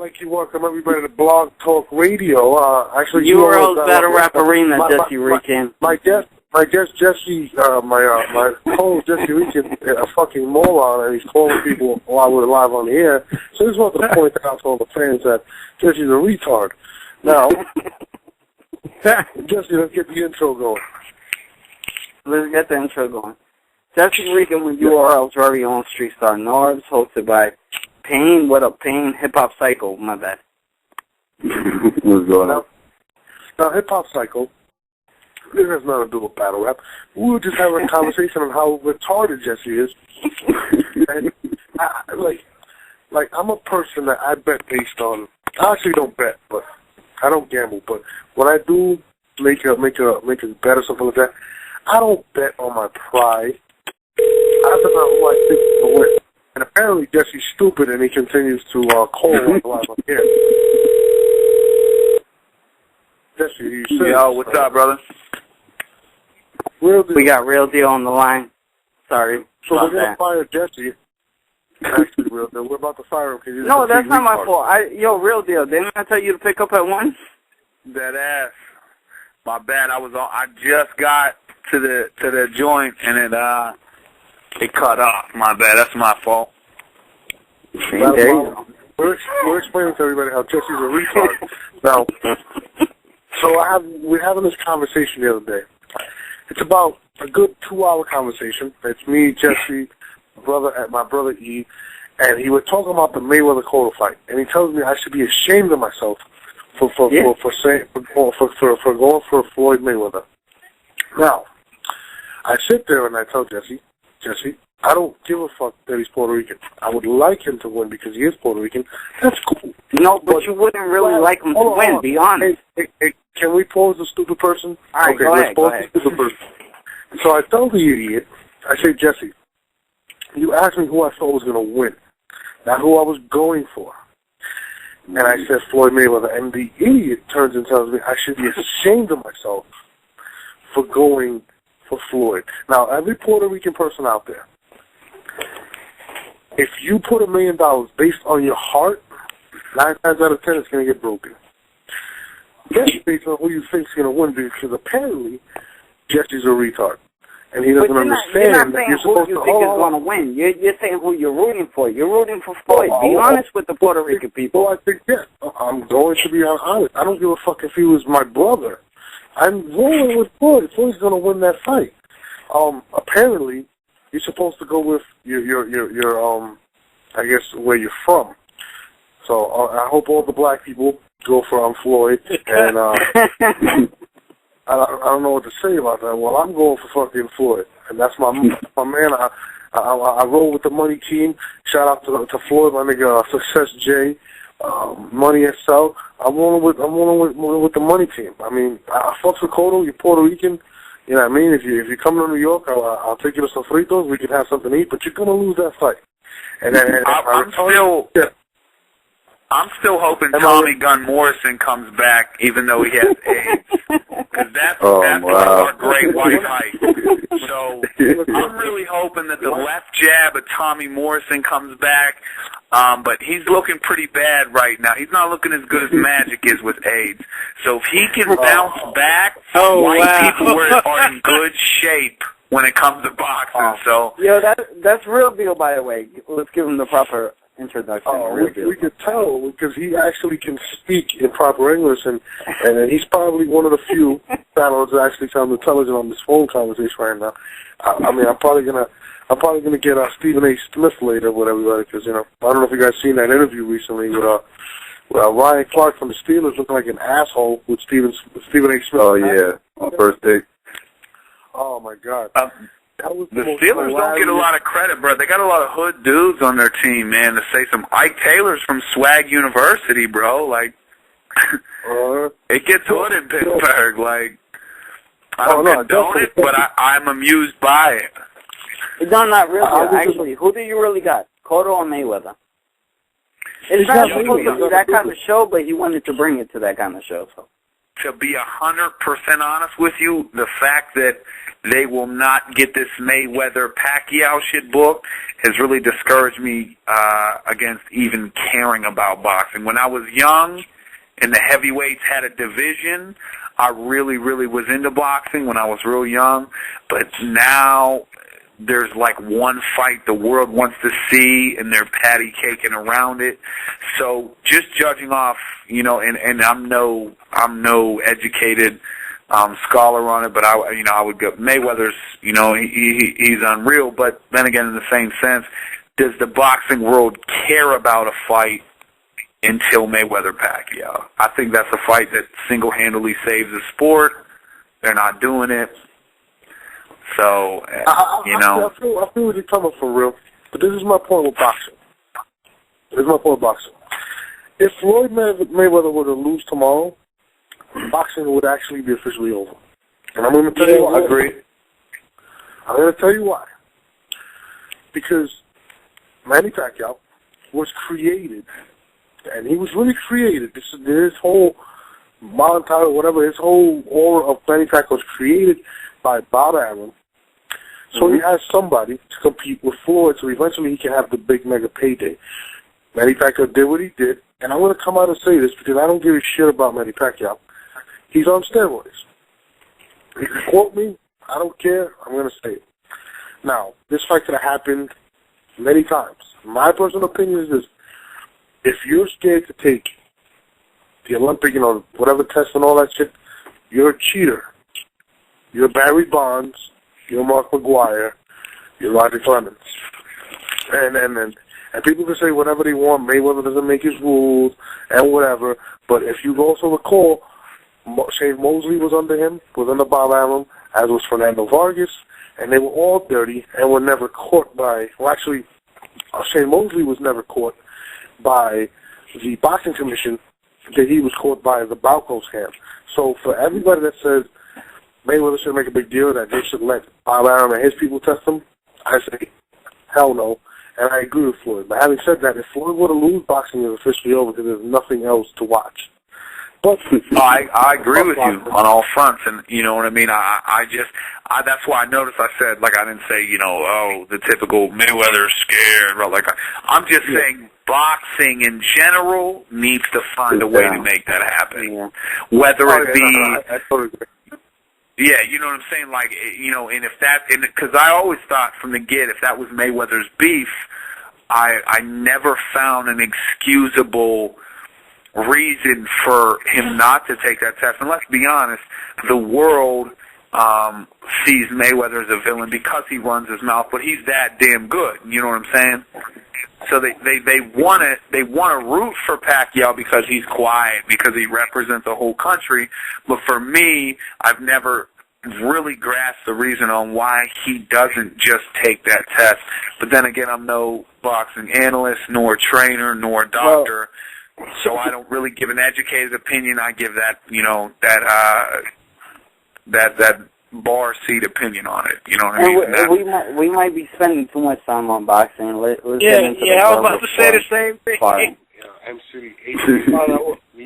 like you welcome everybody to Blog Talk Radio. Actually, URL's Battle Rap Arena, Jesse Rican. My guest Jesse, my co-host Jesse Rican, a fucking moron, and he's calling people while we're live on the air. So I just wanted to point out to all the fans that Jesse's a retard. Now, Jesse, let's get the intro going. Let's get the intro going. Jesse Rican with URL's very own Street Star Norbs, hosted by Pain. What up, Pain? Hip Hop Psycho, my bad. What's going on? Now, Hip Hop Psycho, this has nothing to do with battle rap. We were just having a conversation on how retarded Jesse is. And I'm a person that I bet based on. I actually don't bet, but I don't gamble. But when I do make a bet or something like that, I don't bet on my pride. I bet on who I think will win. And apparently Jesse's stupid, and he continues to call live on here. Jesse, you said, yo, what's up, brother? We got Real Deal on the line. Sorry. So we're going to fire Jesse. Actually, Real Deal, we're about to fire him. No, that's not my fault. Real Deal, didn't I tell you to pick up at 1? That ass. My bad. I just got to the joint and it cut off. My bad. That's my fault. We're explaining to everybody how Jesse's a retard. Now, so we're having this conversation the other day. It's about a good 2-hour conversation. It's me, Jesse, my brother E, and he was talking about the Mayweather-Cotto fight, and he tells me I should be ashamed of myself for going for Floyd Mayweather. Now, I sit there and I tell Jesse, I don't give a fuck that he's Puerto Rican. I would like him to win because he is Puerto Rican. That's cool. No, but you wouldn't really like him to win, be honest. Hey, can we pause the stupid person? All right, okay, let's pause the stupid person. So I tell the idiot, I say, Jesse, you asked me who I thought was going to win, not who I was going for. And I said Floyd Mayweather. And the idiot turns and tells me I should be ashamed of myself for going for Floyd. Now, every Puerto Rican person out there, if you put $1 million based on your heart, 9 times out of 10 it's going to get broken. Guess based on who you think is going to win, because apparently Jesse's a retard. And he doesn't understand that you're supposed to... You're not saying who you think is going to win. You're saying who you're rooting for. You're rooting for Floyd. Be honest with the Puerto Rican people. Well, I think, yes. I'm going to be honest. I don't give a fuck if he was my brother. I'm rolling with Floyd. Floyd's going to win that fight. Apparently, you're supposed to go with your I guess, where you're from. So I hope all the black people go for Floyd. And I don't know what to say about that. Well, I'm going for fucking Floyd, and that's my man. I roll with the money team. Shout out to Floyd, my nigga, Success J, Money SL. I'm rolling with the money team. I mean, I fucks with Cotto. You're Puerto Rican. You know what I mean? If you come to New York, I'll take you to some fritos. We can have something to eat, but you're gonna lose that fight. And I'm still hoping Tommy Gunn Morrison comes back, even though he has AIDS, because that's our great white height. So I'm really hoping that the left jab of Tommy Morrison comes back, but he's looking pretty bad right now. He's not looking as good as Magic is with AIDS. So if he can bounce back, white people are in good shape when it comes to boxing. So that's Real Deal, by the way. Let's give him the proper introduction. We could tell because he actually can speak in proper English, and he's probably one of the few battlers that actually sound intelligent on this phone conversation right now. I mean, I'm probably gonna get Stephen A. Smith later with everybody, because I don't know if you guys seen that interview recently with Ryan Clark from the Steelers looking like an asshole with Stephen A. Smith. Oh yeah, on first take. Oh my God. The Steelers don't get a lot of credit, bro. They got a lot of hood dudes on their team, man. To say some Ike Taylor's from Swag University, bro. Like, it gets hood in Pittsburgh. Like, I don't condone it, but I'm amused by it. No, not really. Actually, who do you really got? Cotto or Mayweather? It's not supposed to be that kind of show, but he wanted to bring it to that kind of show. So. to be 100% honest with you, the fact that they will not get this Mayweather-Pacquiao shit booked has really discouraged me against even caring about boxing. When I was young and the heavyweights had a division, I really, really was into boxing when I was real young. But now there's like one fight the world wants to see, and they're patty caking around it. So just judging off, you know, and I'm no educated scholar on it, but I would go Mayweather's, you know, he's unreal. But then again, in the same sense, does the boxing world care about a fight until Mayweather-Pacquiao? I think that's a fight that single-handedly saves the sport. They're not doing it. So, you know. I feel what you're coming for, real. But this is my point with boxing. If Floyd Mayweather were to lose tomorrow, boxing would actually be officially over. And I'm going to tell you why. I agree. I'm going to tell you why. Because Manny Pacquiao was created, and he was really created. This whole montage, whatever, his whole aura of Manny Pacquiao was created by Bob Arum. So he has somebody to compete with Floyd, so eventually he can have the big mega payday. Manny Pacquiao did what he did, and I'm going to come out and say this because I don't give a shit about Manny Pacquiao. He's on steroids. If you quote me, I don't care. I'm going to say it. Now, this fight could have happened many times. My personal opinion is this. If you're scared to take the Olympic, you know, whatever test and all that shit, you're a cheater. You're Barry Bonds. You're Mark McGuire. You're Roger Clemens. And people can say whatever they want. Mayweather doesn't make his rules and whatever. But if you also recall, Shane Mosley was under him, was under Bob Arum, as was Fernando Vargas, and they were all dirty and were never caught by, well, actually, Shane Mosley was never caught by the boxing commission, that he was caught by the Balco scam. So for everybody that says Mayweather should make a big deal, that they should let Bob Arum and his people test him, I say, hell no. And I agree with Floyd. But having said that, if Floyd were to lose, boxing is officially over because there's nothing else to watch. But I agree with you on all fronts, and you know what I mean. I that's why I noticed. I said, like, I didn't say, you know, oh, the typical Mayweather scared. Like, I'm just saying, boxing in general needs to find a way to make that happen. Yeah. Whether it be, I totally agree. Yeah, you know what I'm saying? Like, you know, and if that, because I always thought from the get, if that was Mayweather's beef, I never found an excusable reason for him not to take that test. And let's be honest, the world sees Mayweather as a villain because he runs his mouth, but he's that damn good. You know what I'm saying? So they want to root for Pacquiao because he's quiet, because he represents the whole country. But for me, I've never really grasped the reason on why he doesn't just take that test. But then again, I'm no boxing analyst, nor trainer, nor doctor. So I don't really give an educated opinion. I give that, you know, that bar seat opinion on it. You know what I mean? We might be spending too much time on boxing. Let's get into I was about to say the same thing. MC,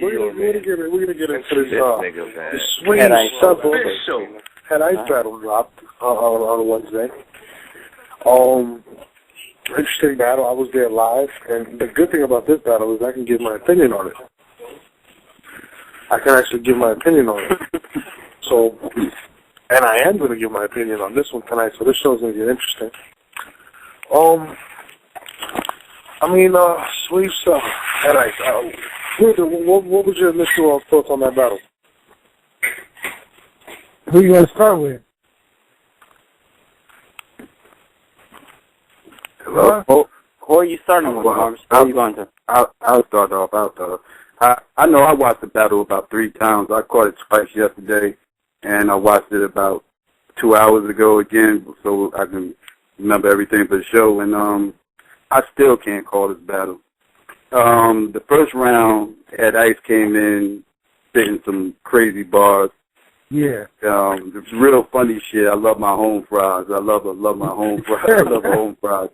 we're gonna get into this Swave Sevah Head Ice battle dropped on Wednesday. Interesting battle. I was there live, and the good thing about this battle is I can give my opinion on it. I can actually give my opinion on it. So, and I am going to give my opinion on this one tonight, so this show's going to get interesting. Swave Sevah Head Ice. What was your initial thoughts on that battle? Who you want to start with? Hello? Who are you starting with, Marcus? Who are you going to? I'll start off. I know I watched the battle about 3 times. I caught it twice yesterday, and I watched it about 2 hours ago again, so I can remember everything for the show. And I still can't call this battle. The first round, Ed Ice came in spitting some crazy bars. Yeah. It's real funny shit. I love my home fries. I love my home fries. I love home fries.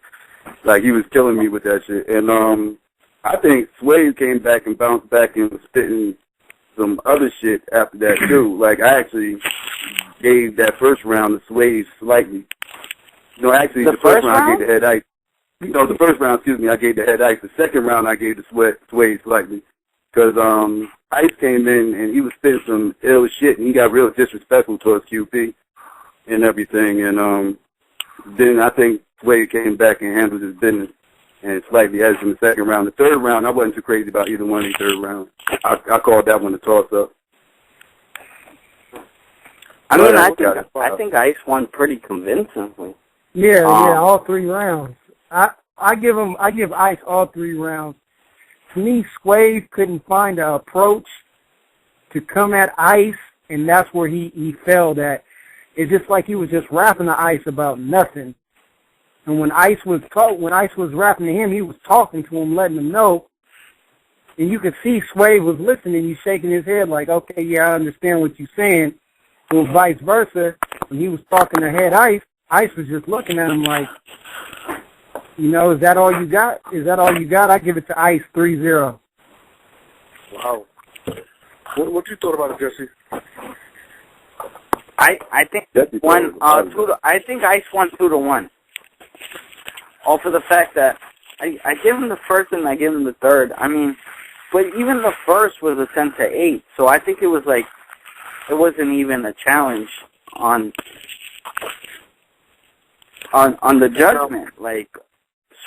Like, he was killing me with that shit. And I think Swave came back and bounced back and was spitting some other shit after that too. Like I actually gave that first round to Swave slightly. No, actually the first round I gave the head ice. No, the first round, excuse me, I gave the head ice. The second round I gave the Swave slightly. Because Ice came in and he was spitting some ill shit and he got real disrespectful towards QP and everything. And then I think Swave came back and handled his business and slightly edged in the second round. The third round, I wasn't too crazy about either one of the third rounds. I called that one a toss-up. I mean, I think Ice won pretty convincingly. Yeah, all 3 rounds. I give Ice all 3 rounds. To me, Swave couldn't find an approach to come at Ice, and that's where he failed at. It's just like he was just rapping to Ice about nothing. And when Ice was rapping to him, he was talking to him, letting him know. And you could see Swave was listening. He's shaking his head like, okay, yeah, I understand what you're saying. And vice versa, when he was talking to Head Ice, Ice was just looking at him like, you know, is that all you got? Is that all you got? I give it to Ice 3-0. Wow. What you thought about it, Jesse? I think I think Ice won 2-1. All for the fact that I give him the first and I give him the third. I mean, but even the first was a 10-8, so I think it was like it wasn't even a challenge on the judgment. Like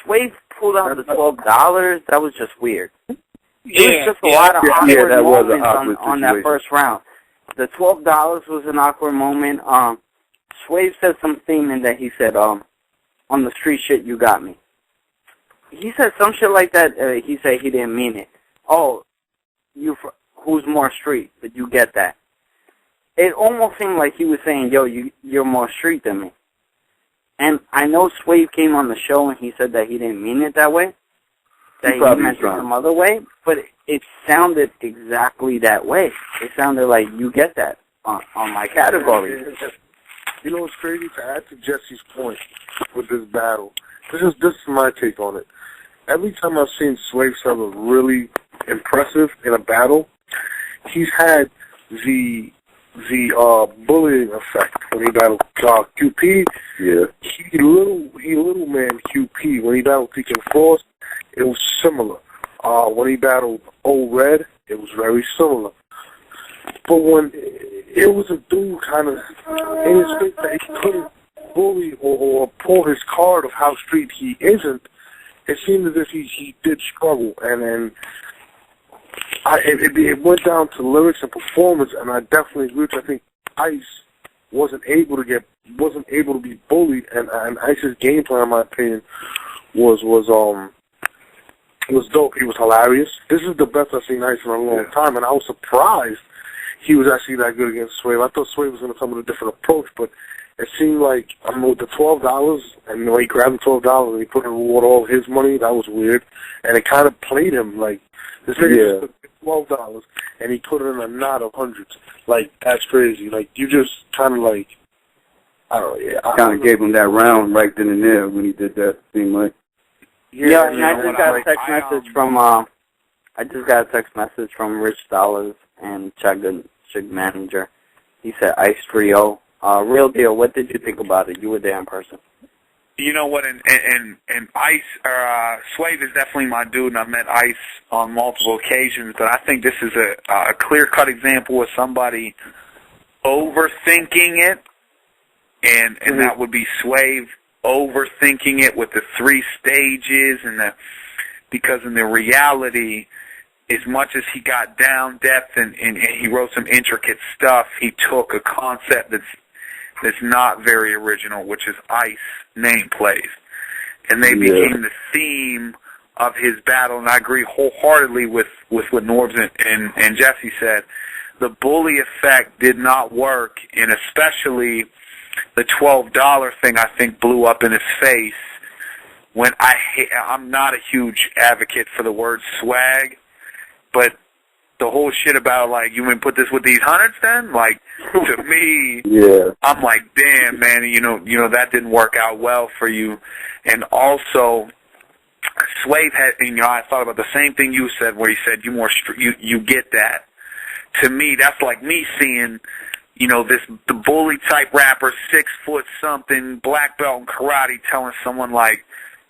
Swave pulled out the $12. That was just weird. It was just a lot of awkward moments on that first round. The $12 was an awkward moment. Swave said something and that he said, on the street shit, you got me. He said some shit like that. He said he didn't mean it. Oh, who's more street? But you get that. It almost seemed like he was saying, yo, you're more street than me. And I know Swave came on the show and he said that he didn't mean it that way. That he meant it some other way. But it sounded exactly that way. It sounded like you get that on my category. You know what's crazy? To add to Jesse's point with this battle, this is my take on it. Every time I've seen Swave Sevah really impressive in a battle, he's had the bullying effect when he battled QP. Yeah. He little man QP. When he battled Deacon Frost, it was similar. When he battled Old Red, it was very similar. But when it was a dude kind of in his face that he couldn't bully or pull his card of how street he isn't, it seemed as if he did struggle. And then it went down to lyrics and performance, and I definitely agree. I think Ice wasn't able to be bullied, and Ice's game plan, in my opinion, was dope. He was hilarious. This is the best I've seen Ice in a long time, and I was surprised he was actually that good against Swave. I thought Swave was going to come with a different approach, but it seemed like, with the $12, and when he grabbed the $12 and he put it in all his money, that was weird. And it kind of played him like, this nigga just took $12 and he put it in a knot of hundreds. Like, that's crazy. Like, you just kind of like, I don't know, kind of gave him that round right then and there when he did that, seemed like. Yeah, and I just got a text message from Rich Dollars and Chug Manager. He said Ice 3-0. Real deal, what did you think about it? You were there in person. You know what, and Ice, Swave is definitely my dude, and I've met Ice on multiple occasions, but I think this is a clear-cut example of somebody overthinking it, and that would be Swave overthinking it with the 3 stages, because in the reality, as much as he got down depth and he wrote some intricate stuff, he took a concept that's not very original, which is Ice nameplays. And they became the theme of his battle, and I agree wholeheartedly with what Norbs and Jesse said. The bully effect did not work, and especially the $12 thing, I think, blew up in his face. When I'm not a huge advocate for the word swag, but the whole shit about, like, you want to put this with these hundreds then? Like, to me, I'm like, damn, man, you know, that didn't work out well for you. And also, Swave had, I thought about the same thing you said, where he said, you get that. to me, that's like me seeing, you know, the bully type rapper, 6 foot something, black belt in karate, telling someone like,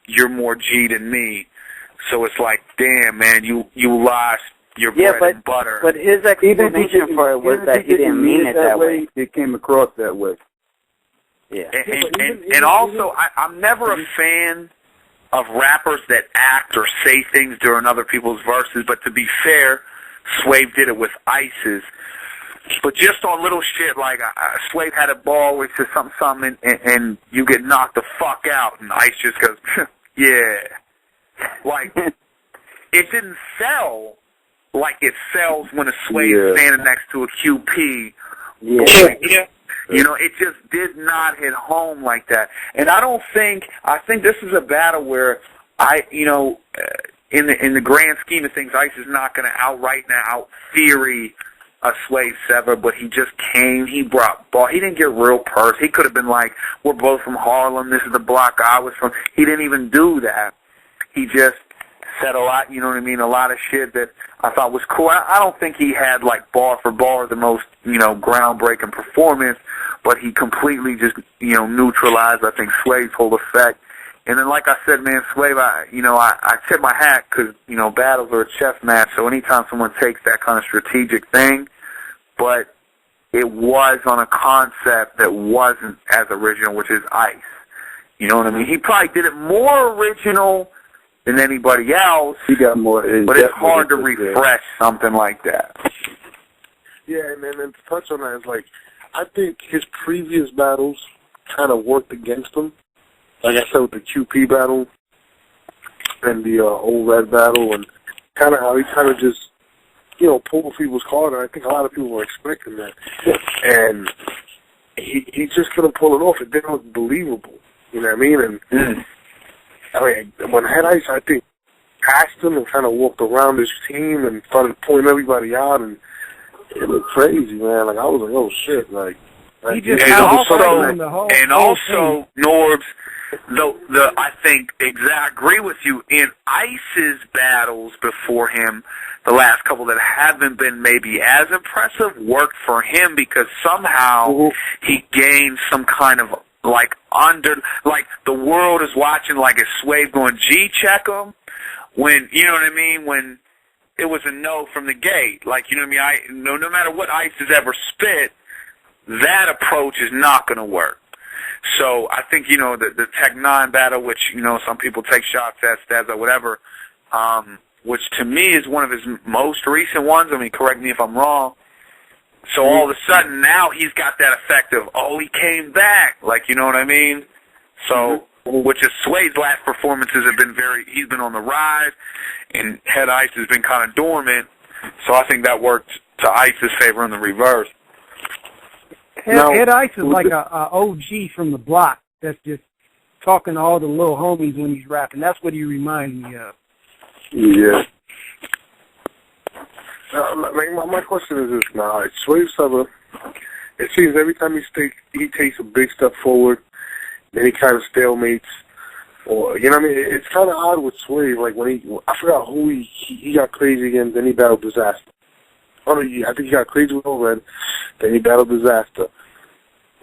you're more G than me. So it's like, damn, man, you lost your bread and butter. But his explanation for it was that he didn't mean it that way. It came across that way. Yeah. And also, I'm never a fan of rappers that act or say things during other people's verses, but to be fair, Swave did it with Ice's. But just on little shit like Swave had a ball where he said something, and you get knocked the fuck out, and Ice just goes, yeah. Like, it didn't sell like it sells when a Swave standing next to a QP. Yeah. You know, it just did not hit home like that. And I think this is a battle where in the grand scheme of things, Ice is not going to out theory a Swave Sevah, but he just came, he brought ball. He didn't get real purse. He could have been like, we're both from Harlem, this is the block I was from. He didn't even do that. He just said a lot, you know what I mean, a lot of shit that I thought was cool. I don't think he had, like, bar for bar the most, you know, groundbreaking performance, but he completely just, you know, neutralized, I think, Swave's whole effect. And then, like I said, man, Swave, I tip my hat because, you know, battles are a chess match, so anytime someone takes that kind of strategic thing, but it was on a concept that wasn't as original, which is Ice. You know what I mean? He probably did it more original than anybody else. He got more, but it's hard to refresh something like that. Yeah, and then to touch on that is like, I think his previous battles kind of worked against him. Like I said, with the QP battle and the Old Red battle, and kind of how he kind of just, you know, pulled people's card, and I think a lot of people were expecting that. And he just couldn't pull it off. It didn't look believable. You know what I mean? And I mean, when Head Ice, I think, passed him and kind of walked around his team and started pulling everybody out, and it looked crazy, man. Like, I was like, oh, shit. Like he just and also, Norbs, I think, agree with you, in Ice's battles before him, the last couple that haven't been maybe as impressive, worked for him because somehow he gained some kind of, like the world is watching, like, a Swave going G-check him when, you know what I mean, when it was a no from the gate. Like, you know what I mean? No matter what Ice has ever spit, that approach is not going to work. So I think, you know, the Tech 9 battle, which, you know, some people take shots at, stabs at, whatever, which to me is one of his most recent ones. I mean, correct me if I'm wrong. So all of a sudden now he's got that effect of, oh, he came back. Like, you know what I mean? So, which is Swade's last performances have been he's been on the rise, and Head Ice has been kind of dormant. So I think that worked to Ice's favor in the reverse. Head Ice is like a OG from the block that's just talking to all the little homies when he's rapping. That's what he reminds me of. Yeah. My question is this now. Swave Sevah, it seems every time he takes a big step forward, then he kind of stalemates. Or, you know what I mean? It's kind of odd with Swave. Like, I forgot who he got crazy against, then he battled Disaster. I think he got crazy with Red, then he battled Disaster.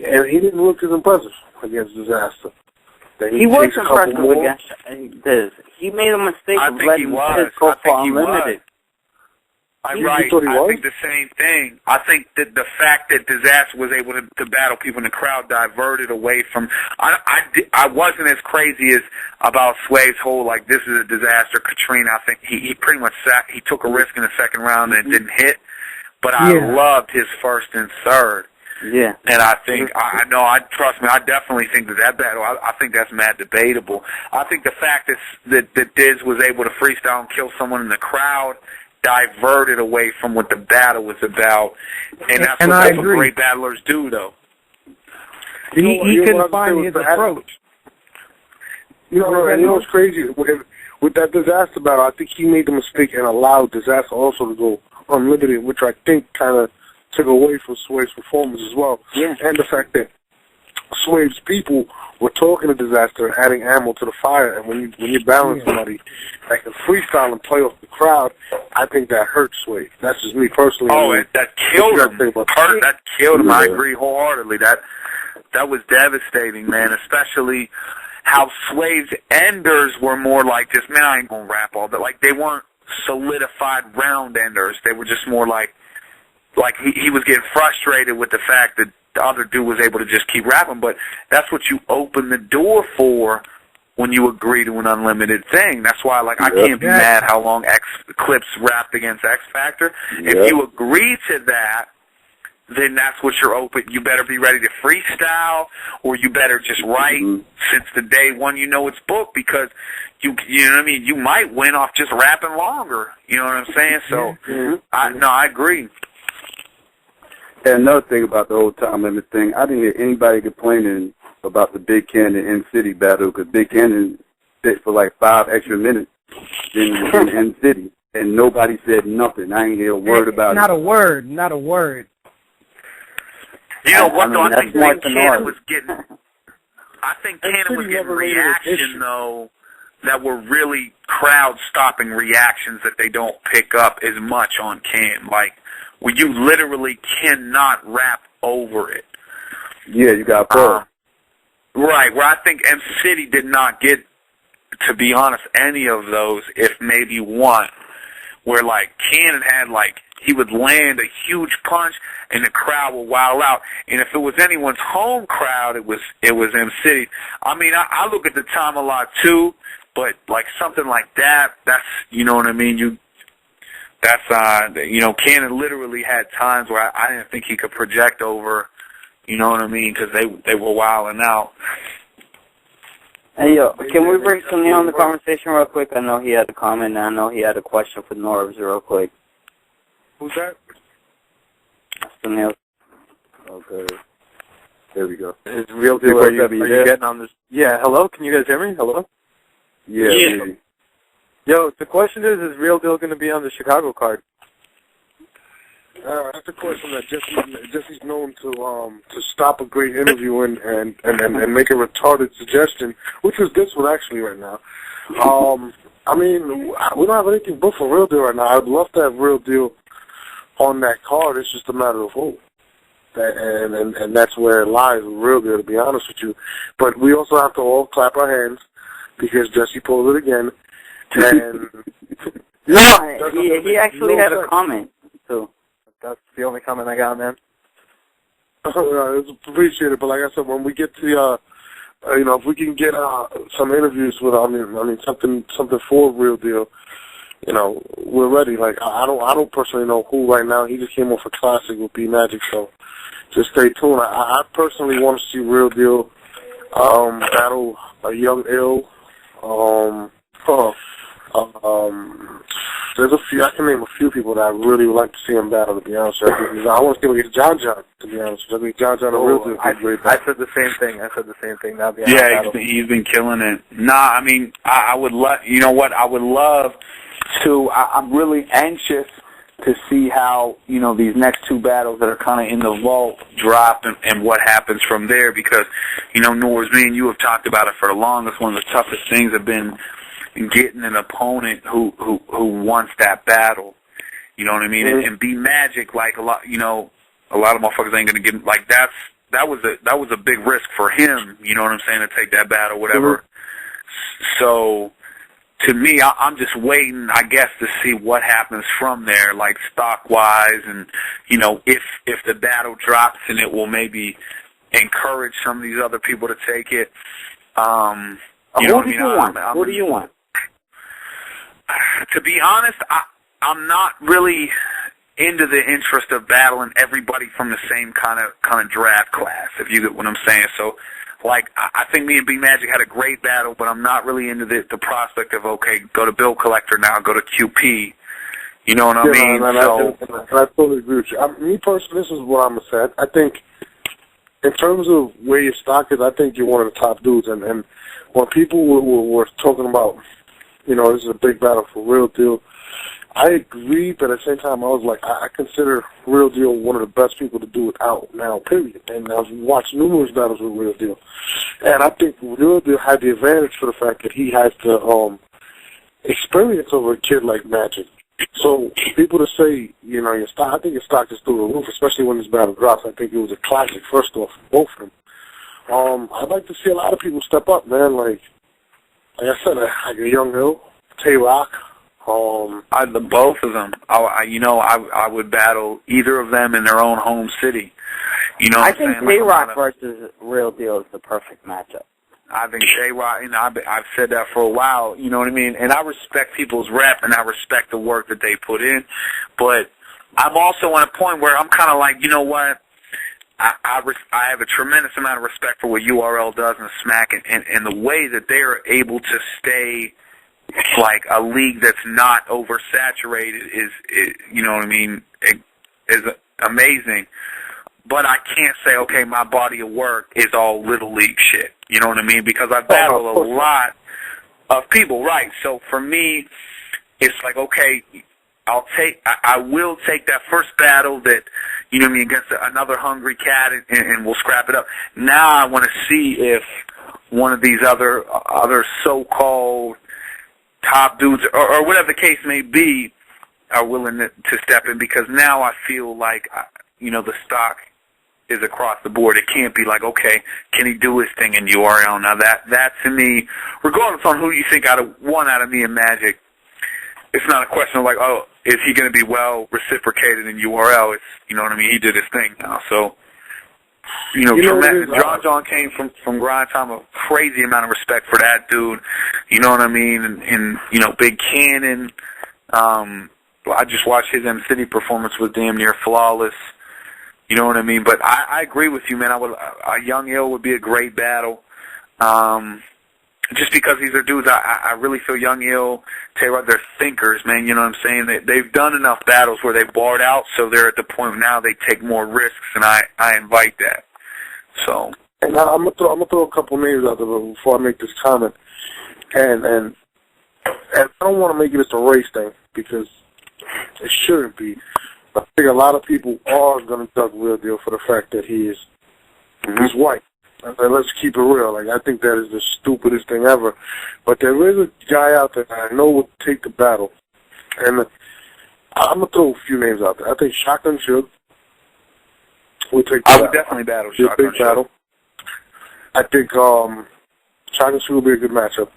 And he didn't look as impressive against Disaster. Then he was impressive against this. He made a mistake of letting his go for Unlimited. I think the same thing. I think that the fact that Disaster was able to battle people in the crowd diverted away from. I wasn't as crazy as about Swave's whole, like, this is a disaster, Katrina. I think he pretty much he took a risk in the second round and it didn't hit. But I loved his first and third. Yeah. And I think, trust me, I definitely think that battle, I think that's mad debatable. I think the fact that Diz was able to freestyle and kill someone in the crowd diverted away from what the battle was about. And that's what great battlers do, though. He couldn't find his approach. You know what's crazy? With that Disaster battle, I think he made the mistake and allowed Disaster also to go Unlimited, which I think kind of took away from Swave's performance as well. Yeah. And the fact that Swave's people we're talking a disaster and adding ammo to the fire. And when you balance somebody that can freestyle and play off the crowd, I think that hurts Swave. That's just me personally. Oh, that killed him. That killed him. I agree wholeheartedly. That was devastating, man, especially how Swave's enders were more like just, man, I ain't going to rap all that. Like, they weren't solidified round enders. They were just more like he was getting frustrated with the fact that the other dude was able to just keep rapping. But that's what you open the door for when you agree to an unlimited thing. That's why, like, I can't be mad how long Clips rapped against X Factor. If you agree to that, then that's what you're open. You better be ready to freestyle, or you better just write since the day one you know it's booked, because you know what I mean. You might win off just rapping longer. You know what I'm saying? So, I agree. And another thing about the whole time limit thing, I didn't hear anybody complaining about the Big Cannon and City battle, because Big Cannon sit for like 5 extra minutes in City, and nobody said nothing. I didn't hear a word about it. Not a word. Not a word. You know what, though? I think Cannon was getting... I think Cannon was getting reaction, though, that were really crowd-stopping reactions that they don't pick up as much on Can. Like, where you literally cannot rap over it. Yeah, you got pause. Right, where I think M City did not get, to be honest, any of those, if maybe one, where, like, Cannon had, like, he would land a huge punch and the crowd would wild out. And if it was anyone's home crowd, it was M City. I mean, I look at the time a lot too, but like something like that, that's, you know what I mean? Cannon literally had times where I didn't think he could project over, you know what I mean? Because they were wilding out. Hey, yo, can we bring Sunil on the conversation real quick? I know he had a comment, and I know he had a question for Norbs real quick. Who's that? Sunil. Okay. There we go. Is Real Deal, are you getting on this? Yeah, hello? Can you guys hear me? Hello? Yeah. Yo, the question is Real Deal going to be on the Chicago card? That's a question that Jesse's known to stop a great interview and make a retarded suggestion, which is this one actually right now. I mean, we don't have anything booked for Real Deal right now. I'd love to have Real Deal on that card. It's just a matter of who. And that's where it lies with Real Deal, to be honest with you. But we also have to all clap our hands because Jesse pulled it again. And no, he actually had a comment, so. That's the only comment I got, man. It's appreciated, but like I said, when we get to if we can get some interviews with, I mean something for Real Deal, we're ready. Like I don't personally know who right now. He just came off a classic with B Magic, so just stay tuned. I personally want to see Real Deal battle a Young Ill. There's a few. I can name a few people that I really would like to see him battle, to be honest with you. I want to see him against John, to be honest with you. I think John and Real Deal would be great. I said the same thing. That'd be he's been killing it. Nah, I mean, I would love, you know what, I would love to, I'm really anxious to see how, these next two battles that are kind of in the vault drop and what happens from there, because, Norbs, me and you have talked about it for the longest. One of the toughest things have been getting an opponent who wants that battle, you know what I mean? And be Magic, like a lot of motherfuckers ain't gonna get, like that was a big risk for him, you know what I'm saying, to take that battle, whatever. So to me, I'm just waiting, I guess, to see what happens from there, like stock wise, and if the battle drops and it will maybe encourage some of these other people to take it. Who do you want? To be honest, I'm not really into the interest of battling everybody from the same kind of draft class, if you get what I'm saying. So, like, I think me and B Magic had a great battle, but I'm not really into the prospect of, okay, go to Bill Collector now, go to QP. You know what I mean? I totally agree with you. Me personally, this is what I'm going to say. I think, in terms of where your stock is, I think you're one of the top dudes. And when people were talking about you know, this is a big battle for Real Deal. I agree, but at the same time, I was like, I consider Real Deal one of the best people to do it out now, period. And I've watched numerous battles with Real Deal. And I think Real Deal had the advantage for the fact that he has the experience over a kid like Magic. So people to say, you know, your stock, I think your stock is through the roof, especially when this battle drops. I think it was a classic, first off, both of them. I'd like to see a lot of people step up, man. Like I said, like a Young Hill, Tay-Rock. The both of them. I would battle either of them in their own home city. You know, I think Tay-Rock versus Real Deal is the perfect matchup. I think Tay-Rock, and I've said that for a while. You know what I mean? And I respect people's rep, and I respect the work that they put in. But I'm also at a point where I'm kind of like, you know what? I have a tremendous amount of respect for what URL does in Smack, and the way that they are able to stay like a league that's not oversaturated is you know what I mean, is amazing. But I can't say, okay, my body of work is all Little League shit. You know what I mean? Because I've battled a lot of people, right? So for me, it's like, okay, I will take that first battle that, you know what I mean, against another hungry cat, and we'll scrap it up. Now I want to see if one of these other so-called top dudes, or whatever the case may be, are willing to step in, because now I feel like, you know, the stock is across the board. It can't be like, okay, can he do his thing in URL? Now that to me, regardless on who you think out of me and Magic, it's not a question of like, oh, is he going to be well reciprocated in URL? It's, you know what I mean, he did his thing now. So, you know John came from Grind Time, a crazy amount of respect for that dude. You know what I mean? And you know, Big Cannon, I just watched his M-City performance, was damn near flawless. You know what I mean? But I agree with you, man. A Young Ill would be a great battle. Just because these are dudes, I really feel Young Ill, Tay-Rock, they're thinkers, man. You know what I'm saying? They've done enough battles where they've barred out, so they're at the point now they take more risks, and I invite that. So. And I'm gonna throw a couple names out there before I make this comment, and I don't want to make it a race thing, because it shouldn't be. I think a lot of people are going to duck Real Deal for the fact that he's white. And let's keep it real. Like, I think that is the stupidest thing ever. But there is a guy out there that I know will take the battle. And I'm going to throw a few names out there. I think Shotgun Suge will take the battle. I would definitely battle Shotgun Suge. I think Shotgun Suge will be a good matchup.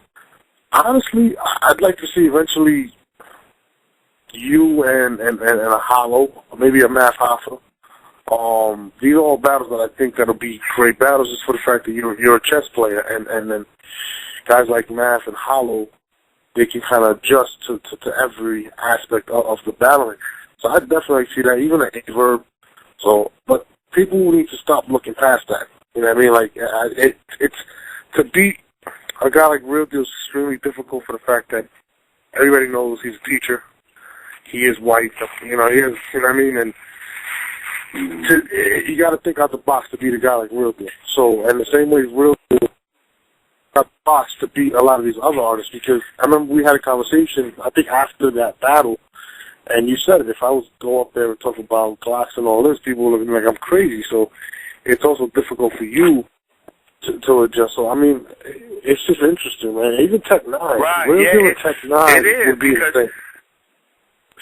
Honestly, I'd like to see eventually you and a Hollow, or maybe a Math Hoffa. These are all battles that I think that'll be great battles, just for the fact that you're a chess player, and then guys like Math and Hollow, they can kind of adjust to every aspect of the battling. So I definitely see that, even at Verb. So, but people need to stop looking past that. You know what I mean? Like, it's to beat a guy like Real Deal is extremely difficult for the fact that everybody knows he's a teacher. He is white, you know, he is, you know what I mean? And you got to think out the box to beat a guy like Real Deal. So, and the same way Real Deal out the box to beat a lot of these other artists, because I remember we had a conversation, I think after that battle, and you said it, if I was to go up there and talk about Glocks and all this, people would look at me like I'm crazy. So it's also difficult for you to adjust. So, I mean, it's just interesting, man. Even Tech 9. Right, Real Deal and Tech 9 would be insane.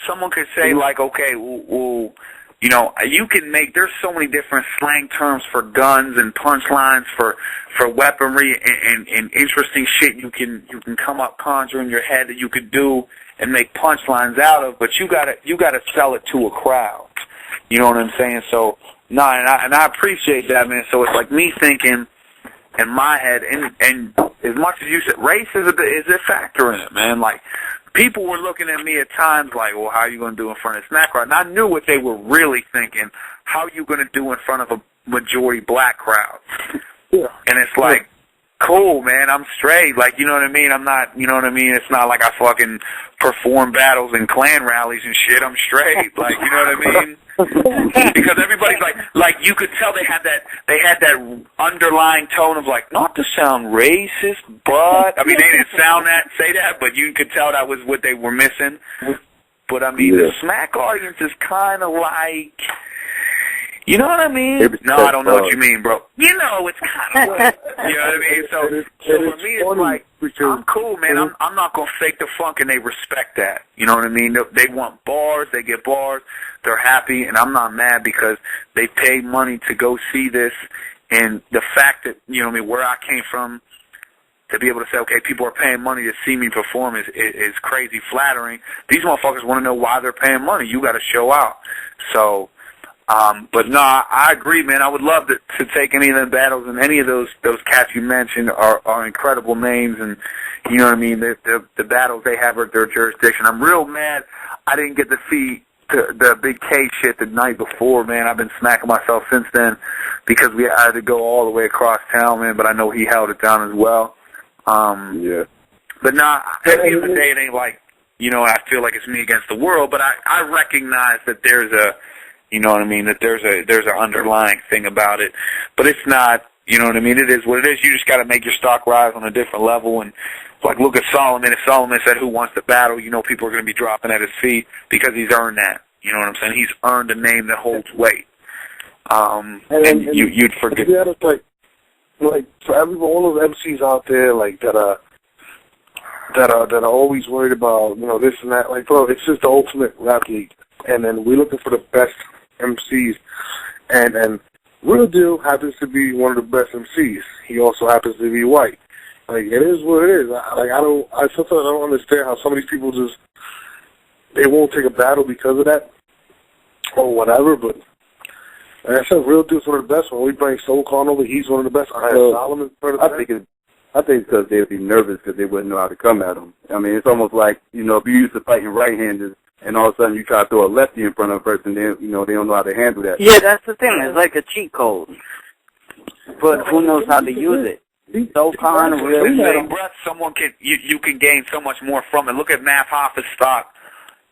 Someone could say, like, okay, well, you know, you can make, there's so many different slang terms for guns and punchlines for weaponry and interesting shit you can come up conjure in your head that you could do and make punchlines out of, but you gotta sell it to a crowd. You know what I'm saying? So, no, and I appreciate that, man. So it's like me thinking in my head, and as much as you said, race is a factor in it, man. Like, people were looking at me at times like, well, how are you going to do in front of Smack crowd? And I knew what they were really thinking. How are you going to do in front of a majority black crowd? Yeah. And it's like, cool, man. I'm straight. Like, you know what I mean? I'm not, you know what I mean? It's not like I fucking perform battles and clan rallies and shit. I'm straight. Like, you know what I mean? Because everybody's like you could tell they had that underlying tone of like, not to sound racist, but I mean they didn't say that, but you could tell that was what they were missing. But I mean the smack audience is kind of like, you know what I mean? No, I don't know what you mean, bro. You know, it's kind of like, you know what I mean? So for me, it's like, I'm cool, man. I'm not going to fake the funk, and they respect that. You know what I mean? They want bars. They get bars. They're happy, and I'm not mad because they paid money to go see this. And the fact that, you know what I mean, where I came from, to be able to say, okay, people are paying money to see me perform is crazy flattering. These motherfuckers want to know why they're paying money. You got to show out. So... but no, I agree, man. I would love to take any of them battles, and any of those cats you mentioned are incredible names, and you know what I mean. The battles they have at their jurisdiction. I'm real mad I didn't get to see the Big K shit the night before, man. I've been smacking myself since then because I had to go all the way across town, man. But I know he held it down as well. Yeah. But nah, at the end of the day, it ain't like, you know, I feel like it's me against the world. But I recognize that there's a, you know what I mean, that there's an underlying thing about it. But it's not, you know what I mean, it is what it is. You just got to make your stock rise on a different level. And, like, look at Solomon. If Solomon said, who wants to battle, you know people are going to be dropping at his feet because he's earned that. You know what I'm saying? He's earned a name that holds weight. And you'd forget. Yeah, it's like for all those MCs out there, like, that are always worried about, you know, this and that. Like, bro, it's just the ultimate rap league. And then we're looking for the best MCs, and Real Deal happens to be one of the best MCs. He also happens to be white. Like, it is what it is. I sometimes I don't understand how some of these people just, they won't take a battle because of that or whatever. But like I said, Real Deal's one of the best. When we bring Soul Khan over, he's one of the best. Solomon's one of the best. I think it's because they'd be nervous because they wouldn't know how to come at him. I mean, it's almost like, you know, if you used to fighting right-handers, and all of a sudden you try to throw a lefty in front of a person, they don't know how to handle that. Yeah, that's the thing. It's like a cheat code. But who knows how to use it? So kind of really same breath, someone can you can gain so much more from it. Look at Math Hoffa's stock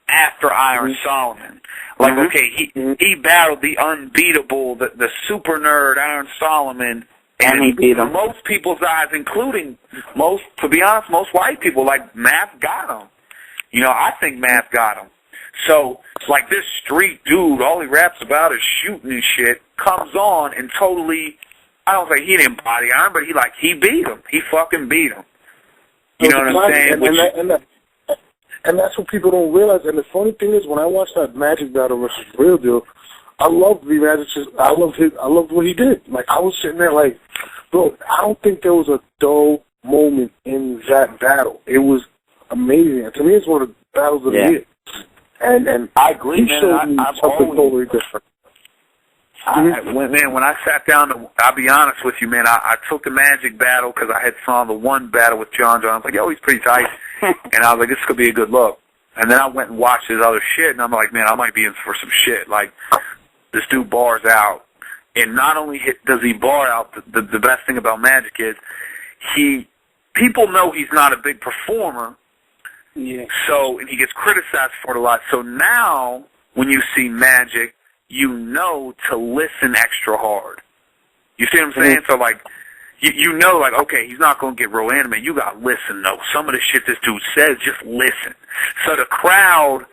after Iron Solomon. Like, okay, he battled the unbeatable, the super nerd Iron Solomon, and he beat him. Most people's eyes, including to be honest, most white people, like, Math got him. You know, I think Math got him. So, like, this street dude, all he raps about is shooting and shit, comes on and totally, I don't think he didn't body iron, but he beat him. He fucking beat him. You know what I'm saying? And that's what people don't realize. And the funny thing is, when I watched that Magic battle versus Real Deal, I loved the Magic. I loved what he did. Like, I was sitting there like, bro, I don't think there was a dull moment in that battle. It was amazing. To me, it's one of the battles of the year. And I agree, he showed me something totally different. When I sat down, I'll be honest with you, man, I took the Magic battle because I had saw the one battle with John. I was like, yo, he's pretty tight. And I was like, this could be a good look. And then I went and watched his other shit, and I'm like, man, I might be in for some shit. Like, this dude bars out. And not only does he bar out, the best thing about Magic is people know he's not a big performer. Yeah. So, and he gets criticized for it a lot. So now, when you see Magic, you know to listen extra hard. You see what I'm saying? So, like, you know, like, okay, he's not going to get real animated. You got to listen, though. Some of the shit this dude says, just listen. So the crowd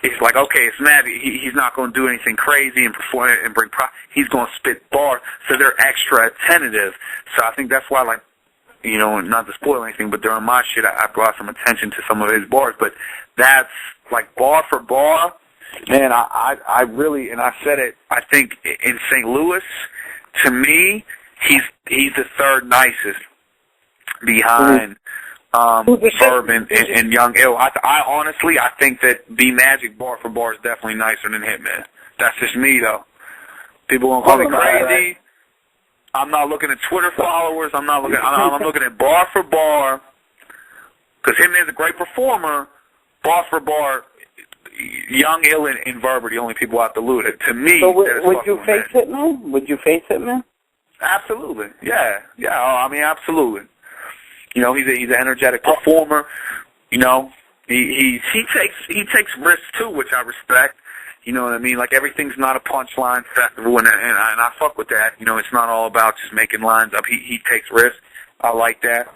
is like, okay, it's Magic. He's not going to do anything crazy and perform and bring he's going to spit bars. So they're extra attentive. So I think that's why, like, you know, not to spoil anything, but during my shit, I brought some attention to some of his bars. But that's, like, bar for bar, man, I really, and I said it, I think in St. Louis, to me, he's the third nicest behind Verb and Young Ill. I honestly, I think that B Magic bar for bar is definitely nicer than Hitman. That's just me, though. People won't call me crazy. I'm not looking at Twitter followers. I'm looking at bar for bar. Because Hitman's a great performer. Bar for bar, Young, Ill, and Verb are the only people out the loot. To me, so would you face Hitman? Would you face Hitman? Absolutely. Yeah. I mean, absolutely. You know, he's an energetic performer. You know, he takes risks too, which I respect. You know what I mean? Like, everything's not a punchline festival, and I fuck with that. You know, it's not all about just making lines up. He takes risks. I like that.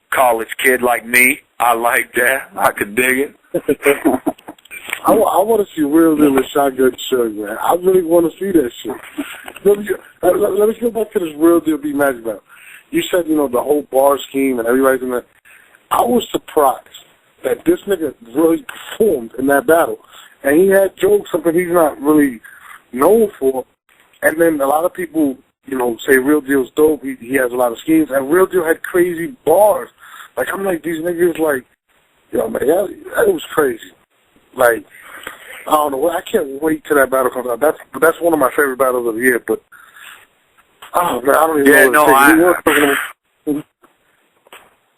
College kid like me, I like that. I could dig it. I want to see Real Deal with Shotgun Suge, man. I really want to see that shit. Let me go back to this Real Deal B Magic battle. You said, you know, the whole bar scheme and everybody's in that. I was surprised that this nigga really performed in that battle. And he had jokes, something he's not really known for. And then a lot of people, you know, say Real Deal's dope. He has a lot of schemes. And Real Deal had crazy bars. Like, I'm like, these niggas, like, yo, man, that was crazy. Like, I don't know. I can't wait till that battle comes out. That's one of my favorite battles of the year. But, oh, man, I don't even know what to say.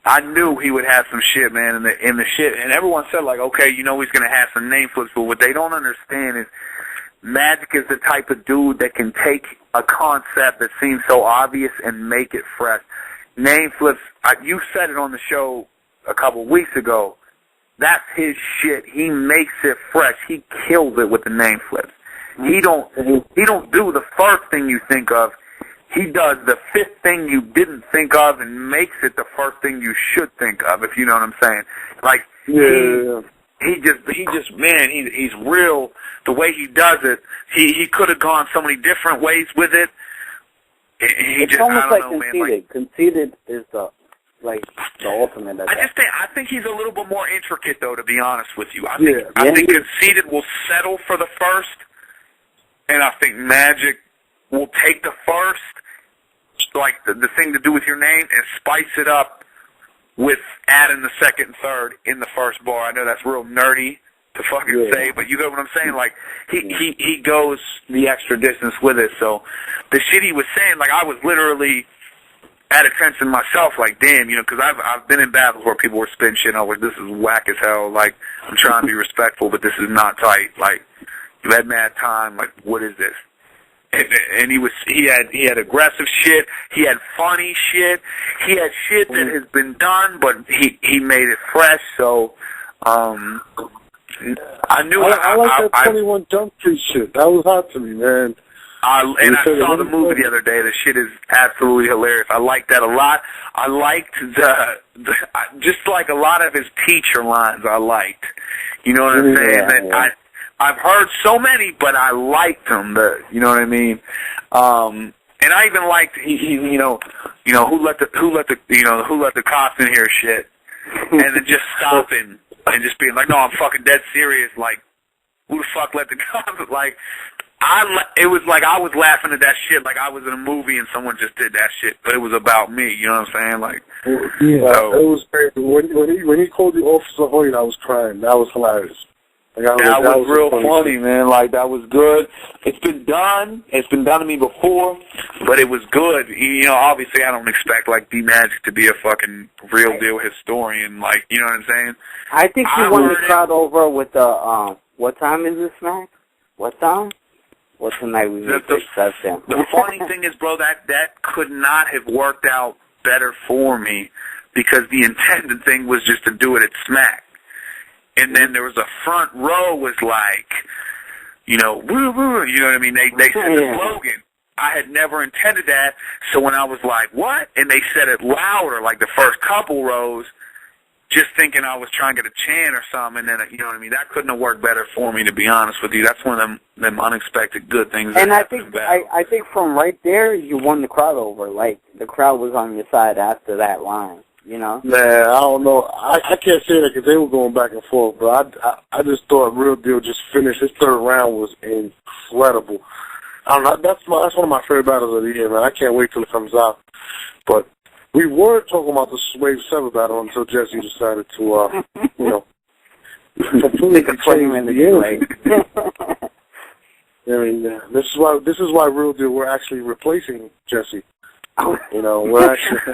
I knew he would have some shit, man, in the shit. And everyone said, like, okay, you know he's going to have some name flips. But what they don't understand is Magic is the type of dude that can take a concept that seems so obvious and make it fresh. Name flips, you said it on the show a couple of weeks ago. That's his shit. He makes it fresh. He kills it with the name flips. He don't do the first thing you think of. He does the fifth thing you didn't think of and makes it the first thing you should think of, if you know what I'm saying. Like, he just, man, he's real. The way he does it, he could have gone so many different ways with it. It's almost like Conceited. Conceited is the ultimate. I think he's a little bit more intricate, though, to be honest with you. I think Conceited will settle for the first, and I think Magic will take the first, like the thing to do with your name, and spice it up with adding the second and third in the first bar. I know that's real nerdy to fucking say, but you know what I'm saying? Like, he goes the extra distance with it. So the shit he was saying, like, I was literally at attention myself, like, damn, you know, because I've been in battles where people were spitting shit, and I was like, this is whack as hell. Like, I'm trying to be respectful, but this is not tight. Like, you had mad time. Like, what is this? And he had aggressive shit. He had funny shit. He had shit that has been done, but he made it fresh. So I knew. I like that 21 Jump Street shit. That was hot to me, man. I saw the movie the other day. The shit is absolutely hilarious. I liked that a lot. I liked the just like a lot of his teacher lines. I liked. You know what I'm saying? I've heard so many, but I liked them. You know what I mean? And I even liked who let the cops in here shit, and then just stopping and just being like, no, I'm fucking dead serious. Like, who the fuck let the cops? Like, it was like I was laughing at that shit like I was in a movie and someone just did that shit, but it was about me. You know what I'm saying? Like, it was crazy. When he called you Officer Hoyt, I was crying. That was hilarious. That was real funny, man. Like, that was good. It's been done. It's been done to me before, but it was good. You know, obviously I don't expect, like, D-Magic to be a fucking real deal historian. Like, you know what I'm saying? I think he won the crowd over with the, what time is this, Mac? What time? What's the night we make this touchdown? The funny thing is, bro, that could not have worked out better for me because the intended thing was just to do it at Smack. And then there was a front row was like, you know, woo woo, you know what I mean? They said the slogan. I had never intended that, so when I was like, what? And they said it louder, like the first couple rows, just thinking I was trying to get a chant or something, and then, you know what I mean? That couldn't have worked better for me, to be honest with you. That's one of them unexpected good things. And I think from right there, you won the crowd over. Like, the crowd was on your side after that line. You know? Man, I don't know. I can't say that because they were going back and forth, but I just thought Real Deal just finished. His third round was incredible. I don't know. That's one of my favorite battles of the year, man. I can't wait till it comes out. But we were talking about the Swave Sevah battle until Jesse decided to, completely change the game. I mean, this is why Real Deal we're actually replacing Jesse. You know, we're actually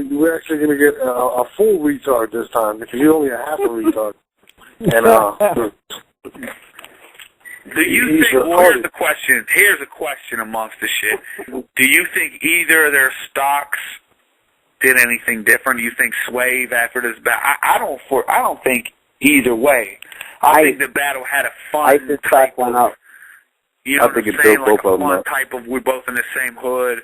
gonna get a full retard this time because he's only a half a retard. And do you think? Here's the question. Here's a question amongst the shit. Do you think either of their stocks did anything different? Do you think Swave after this battle? I don't think either way. I think the battle had a fun type one up. You know what I'm saying? Like a fun type of we're both in the same hood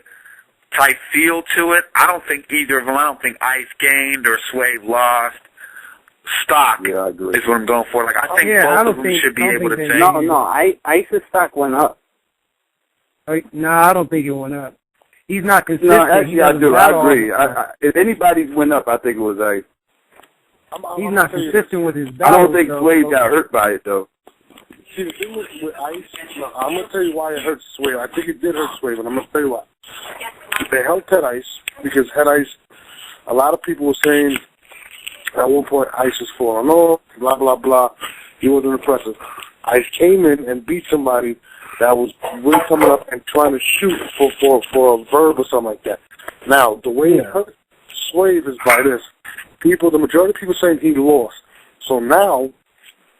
type feel to it. I don't think either of them. I don't think Ice gained or Swave lost. Stock is what I'm going for. Like I think both of them should be able to take. No. Ice's stock went up. No, I don't think it went up. He's not consistent. No, actually, I do. I agree. If anybody went up, I think it was Ice. He's not consistent with his battle. I don't think Swave got hurt by it, though. See, the thing with Ice, I'm going to tell you why it hurt Swave. I think it did hurt Swave, and I'm going to tell you why. They helped Head Ice, because Head Ice, a lot of people were saying at one point Ice was falling off, blah, blah, blah. He wasn't impressive. Ice came in and beat somebody that was really coming up and trying to shoot for a verb or something like that. Now, the way it hurt Swave is by this. The majority of people saying he lost. So now,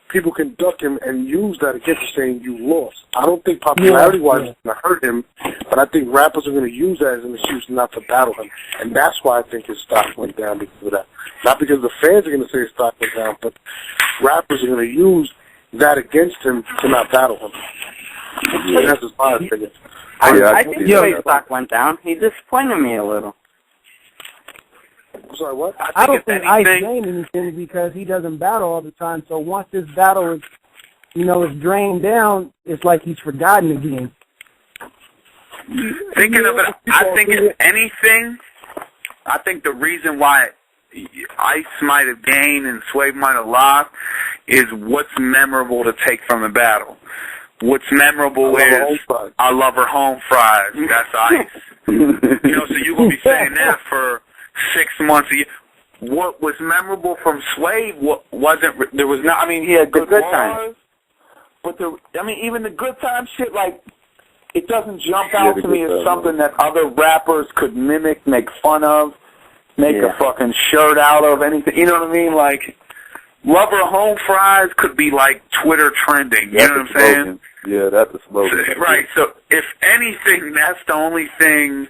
people can duck him and use that against him saying you lost. I don't think popularity-wise it's going to hurt him, but I think rappers are going to use that as an excuse not to battle him. And that's why I think his stock went down because of that. Not because the fans are going to say his stock went down, but rappers are going to use that against him to not battle him. That's his my opinion. I think his stock went down. He disappointed me a little. I'm sorry, what? I don't think Ice gained anything because he doesn't battle all the time. So once this battle is, is drained down, it's like he's forgotten again. Thinking of it, I think if anything, I think the reason why Ice might have gained and Swave might have lost is what's memorable to take from the battle. What's memorable is I love her home fries. That's Ice. So you're going to be saying that for 6 months a year. What was memorable from Swave wasn't, there was not, he had good times. But even the good time shit, like, it doesn't jump out to me as something that other rappers could mimic, make fun of, make a fucking shirt out of, anything. You know what I mean? Like, love her home fries could be like Twitter trending. You know what I'm saying? Yeah, that's a slogan. Right. So, if anything, that's the only thing.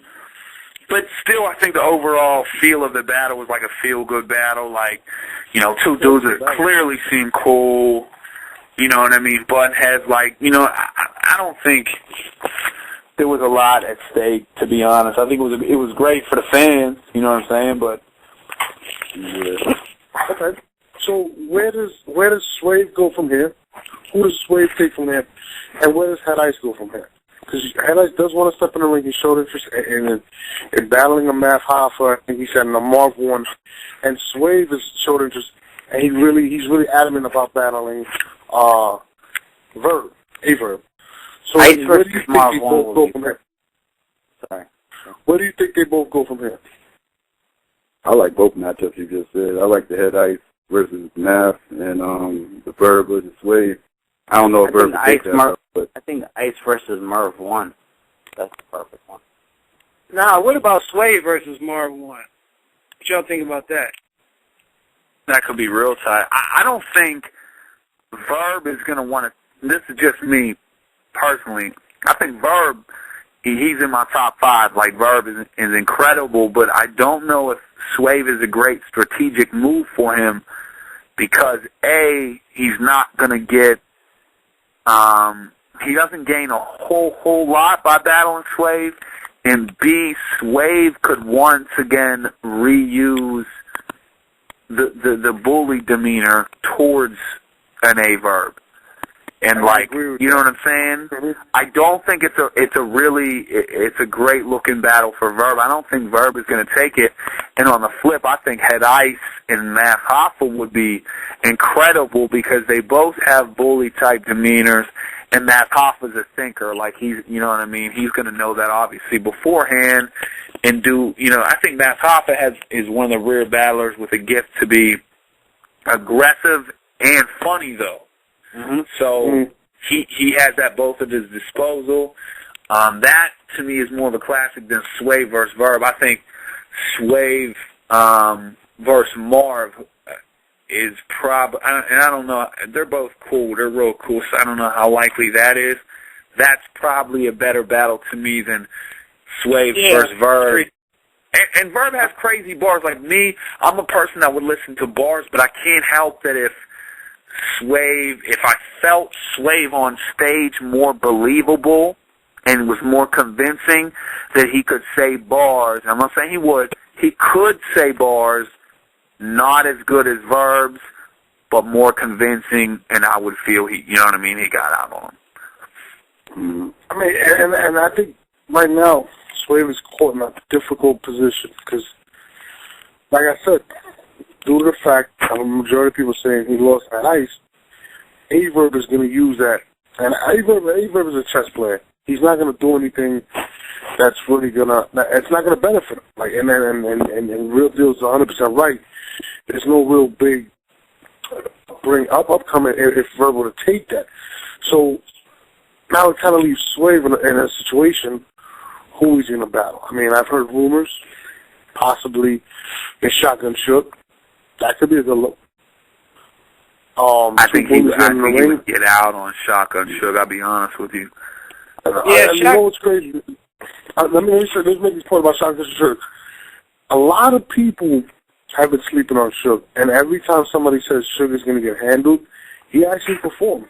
But still, I think the overall feel of the battle was like a feel-good battle. Like, two dudes that clearly seemed cool. You know what I mean? Butt heads. Like, I don't think there was a lot at stake, to be honest. I think it was great for the fans. You know what I'm saying? But okay. So where does Swave go from here? Who does Swave take from there? And where does Head Ice go from here? Because Head Ice does want to step in the ring. He showed interest in battling a Math Hoffa, and he said in a Mark 1. And Swave has showed interest, and he's really adamant about battling Verb. So Ice where do you think Mark they both go from here? Sorry. Where do you think they both go from here? I like both matchups you just said. I like the Head Ice versus Math and the Verb versus Swave. I don't know if Verb takes that, but I think Ice versus Merv 1. That's the perfect one. Now, what about Swave versus Marv 1? What y'all think about that? That could be real tight. I don't think Verb is going to want to. This is just me personally. I think Verb, he's in my top 5. Like, Verb is incredible, but I don't know if Swave is a great strategic move for him because, A, he's not going to get. He doesn't gain a whole lot by battling Swave, and B, Swave could once again reuse the bully demeanor towards an A-Verb. And you know what I'm saying? Mm-hmm. I don't think it's a great looking battle for Verb. I don't think Verb is going to take it. And on the flip, I think Head Ice and Math Hoffa would be incredible because they both have bully type demeanors. And Math Hoffa's a thinker. Like you know what I mean? He's going to know that obviously beforehand and do. I think Math Hoffa is one of the rare battlers with a gift to be aggressive and funny though. Mm-hmm. So he has that both at his disposal. That to me is more of a classic than Swave versus Verb. I think Swave versus Marv is probably, and I don't know, they're both cool. They're real cool, so I don't know how likely that is. That's probably a better battle to me than Swave versus Verb. And Verb has crazy bars. Like me, I'm a person that would listen to bars, but I can't help that if I felt Swave on stage more believable and was more convincing, that he could say bars. I'm not saying he would. He could say bars, not as good as Verb's, but more convincing, and I would feel he got out on him. Mm-hmm. I mean, and I think right now, Swave is caught in a difficult position because, like I said, due to the fact of a majority of people saying he lost at ice, Averb is going to use that. And Averb is a chess player. He's not going to do anything that's really going to, it's not going to benefit him. Like, and Real Deal's 100% right. There's no real big upcoming if Verb were to take that. So now it kind of leaves Swave in a situation who he's going to battle. I mean, I've heard rumors, possibly in Shotgun Shook. That could be a good look. I think he would get out on Shotgun Shook, I'll be honest with you. You know what's crazy? Let me make this point about Shotgun Shook. A lot of people have been sleeping on Shook, and every time somebody says Shook is going to get handled, he actually performs.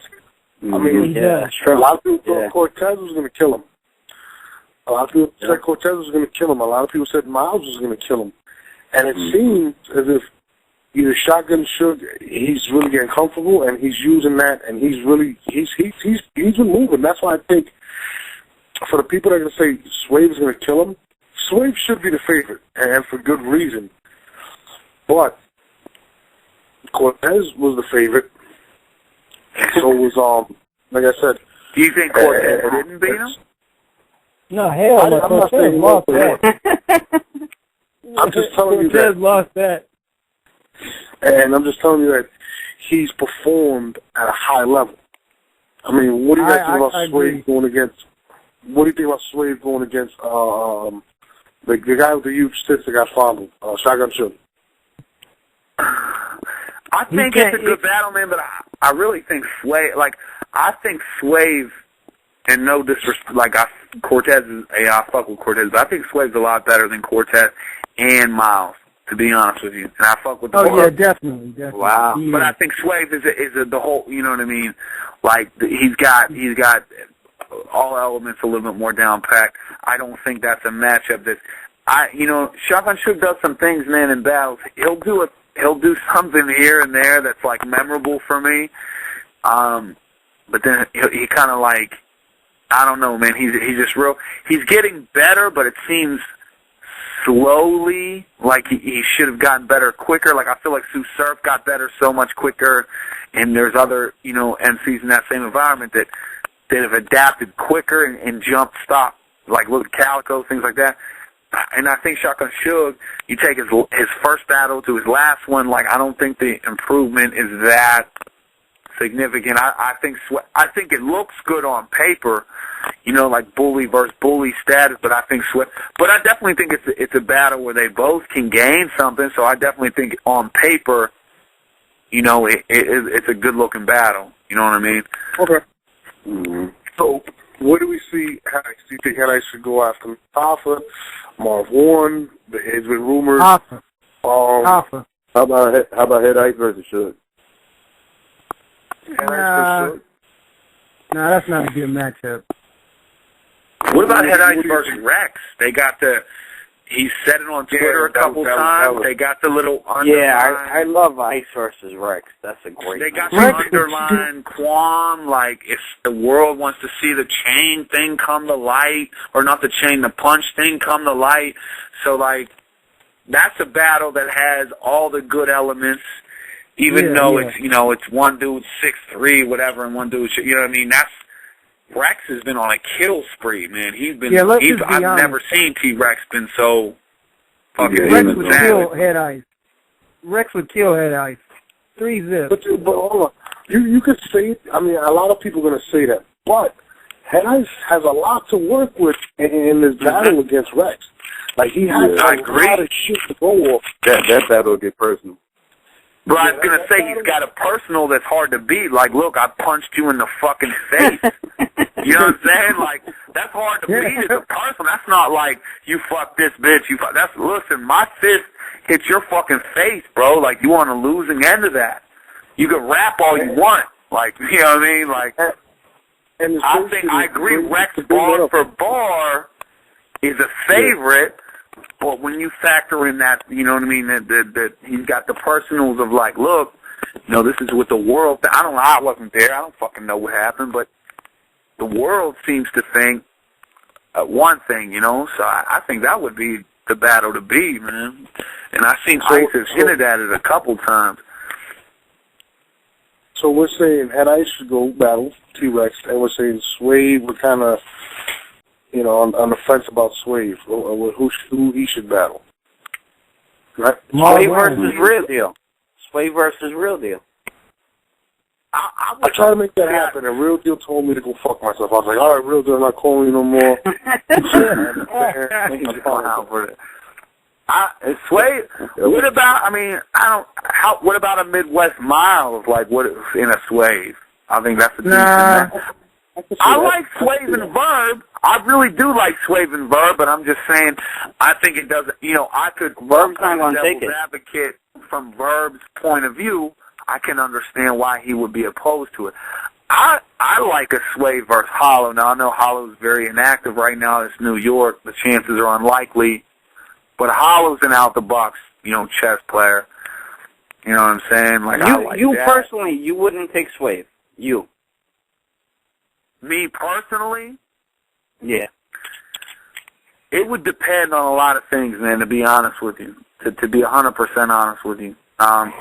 I mean, a lot of people thought Cortez was going to kill him. A lot of people said Cortez was going to kill him. A lot of people said Miles was going to kill him. And it seems as if either Shotgun Shook, he's really getting comfortable, and he's using that, and he's been moving. That's why I think for the people that are going to say Swave is going to kill him, Swave should be the favorite, and for good reason. But Cortez was the favorite. So was, like I said. Do you think Cortez didn't beat him? No, hell no. Cortez lost that. I'm just telling you that. Cortez lost that. And I'm just telling you that he's performed at a high level. I mean, what do you guys think about Swave going against? What do you think about Swave going against the guy with the huge sticks that got followed, Shotgun Shook? I think it's a good battle, man, but I really think Swave, I think Swave, and no disrespect, Cortez is, I fuck with Cortez, but I think Swave's a lot better than Cortez and Miles, to be honest with you. And I fuck with the yeah, definitely. Wow. Yeah. But I think Swave is the whole, you know what I mean? Like, he's got all elements a little bit more down packed. I don't think that's a matchup that, Shotgun Shook does some things, man, in battles. He'll do something here and there that's memorable for me. But then he kind of I don't know, man. He's just he's getting better, but it seems slowly, he should have gotten better quicker. I feel like Sue Surf got better so much quicker, and there's other, MCs in that same environment that have adapted quicker and jump stop, look Calico, things like that. And I think Shotgun Shook, you take his first battle to his last one, I don't think the improvement is that significant. I think it looks good on paper, bully versus bully status, but I definitely think it's a battle where they both can gain something, so I definitely think on paper, it's a good looking battle. You know what I mean? Okay. Mm-hmm. So, what do we see? Do you think Head Ice should go after Alpha, Marv Warren? There's been rumors. Alpha. How about Head Ice versus Shook? Nah, that's not a good matchup. What about Head Ice versus Rex? They got he said it on Twitter a couple times. They got the little underline. Yeah, I love Ice versus Rex. That's a great They got the underlying qualm, if the world wants to see the chain thing come to light, or not the chain, the punch thing come to light. So, that's a battle that has all the good elements, even though it's one dude 6'3", whatever, and one dude, you know what I mean? Rex has been on a kill spree, man. I've never seen T-Rex been so fucking Rex would kill Head Ice. Rex would kill Head Ice. 3-zip. But hold on. You could say it. I mean, a lot of people are going to say that. But Head Ice has a lot to work with in this battle against Rex. He has a lot of shit to go off. That battle will get personal. But I was going to say, he's got a personal that's hard to beat. Look, I punched you in the fucking face. You know what I'm saying? That's hard to beat as a person. That's not like, you fuck this bitch, listen, my fist hits your fucking face, bro. Like, you on the losing end of that. You can rap all you want. Like, you know what I mean? Like, and I agree, Rex bar for bar is a favorite, but when you factor in that, you know what I mean, that he's got the personals of like, look, you know, this is what the world, I don't know, I wasn't there, I don't fucking know what happened, but the world seems to think one thing, you know, so I think that would be the battle to be, man. And I've seen Ice has hinted at it a couple times. So we're saying had Ice to go battle T-Rex, and we're saying Swave, we're kind of, you know, on the fence about Swave, who he should battle. Right? Swave versus Real Deal. Swave versus Real Deal. I tried to make that happen, and Real Deal told me to go fuck myself. I was like, all right, Real Deal, I'm not calling you no more. Swave, what about, I mean, what about a Midwest mile of like, what in a Swave? I think that's a decent match. I like Swave and Verb. I really do like Swave and Verb, but I'm just saying, I think it doesn't, you know, I could, Verb's not going to take it. Advocate from Verb's point of view, I can understand why he would be opposed to it. I like a Swave versus Hollow. Now, I know Hollow's very inactive right now. It's New York. The chances are unlikely. But Hollow's an out-the-box, you know, chess player. You know what I'm saying? Like, you personally, you wouldn't take Swave. You. Me personally? Yeah. It would depend on a lot of things, man, to be honest with you. To be 100% honest with you.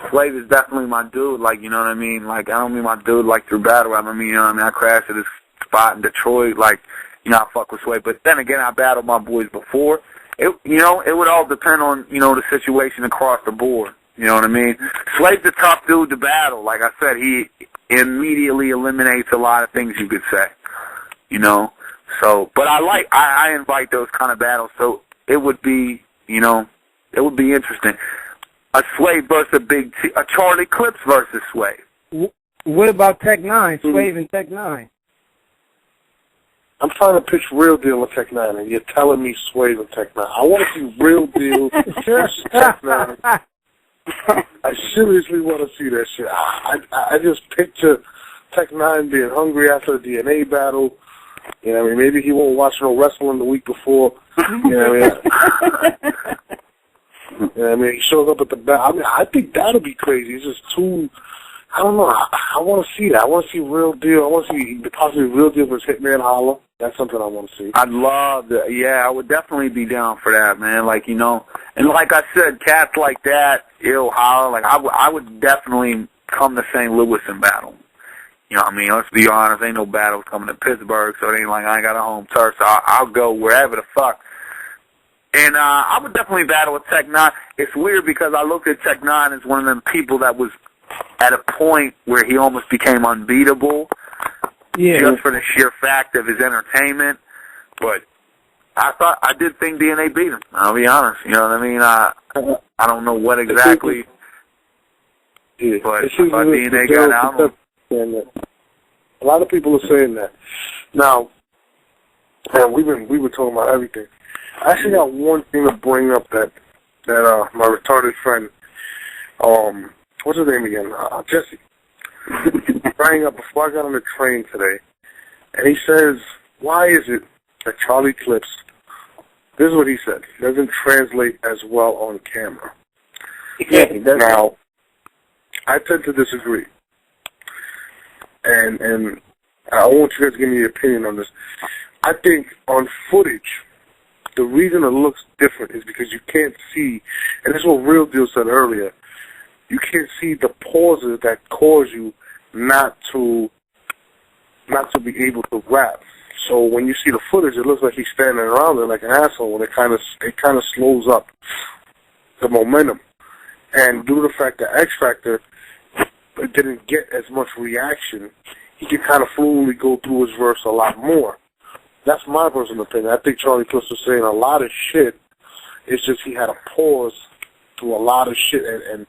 Swave is definitely my dude, like, you know what I mean? Like, I don't mean my dude, like, through battle rap. I mean, you know what I mean? I crashed at his spot in Detroit, like, you know, I fuck with Swave. But then again, I battled my boys before. It would all depend on, you know, the situation across the board. You know what I mean? Swave's a tough dude to battle. Like I said, he immediately eliminates a lot of things you could say. You know? So, but I invite those kind of battles. So it would be, you know, it would be interesting. A Swave versus a Charlie Clips versus Swave. What about Tech 9? Swave and Tech 9. I'm trying to pitch Real Deal and Tech 9, and you're telling me Swave and Tech 9. I want to see Real Deal versus Tech 9. I seriously want to see that shit. I just picture Tech 9 being hungry after the DNA battle. You know what I mean? Maybe he won't watch no wrestling the week before. You know what I mean? You know what I mean? He shows up at the battle. I mean, I think that'll be crazy. It's just too... I don't know. I want to see that. I want to see Real Deal. I want to see possibly Real Deal versus Hitman Holla. That's something I want to see. I'd love that. Yeah, I would definitely be down for that, man. Like, you know, and like I said, cats like that, Holla, like I would definitely come to St. Louis and battle. You know what I mean? Let's be honest, ain't no battles coming to Pittsburgh, so it ain't like I ain't got a home turf, so I'll go wherever the fuck. And I would definitely battle with Tech 9. It's weird because I looked at Tech 9 as one of them people that was at a point where he almost became unbeatable, just for the sheer fact of his entertainment. But I did think DNA beat him. I'll be honest. You know what I mean? I don't know what exactly, but I thought DNA got out. A lot of people are saying that. Now, man, we were talking about everything. I actually got one thing to bring up that my retarded friend, what's his name again? Jesse. Rang up before I got on the train today, and he says, why is it that Charlie Clips, this is what he said, doesn't translate as well on camera? Yeah, he doesn't. Now, I tend to disagree. And I want you guys to give me your opinion on this. I think on footage, the reason it looks different is because you can't see, and this is what Real Deal said earlier, you can't see the pauses that cause you not to be able to rap. So when you see the footage, it looks like he's standing around there like an asshole, and it kind of slows up the momentum. And due to the fact that X Factor didn't get as much reaction, he could kind of fluently go through his verse a lot more. That's my personal opinion. I think Charlie Clips was saying a lot of shit. It's just he had a pause to a lot of shit, and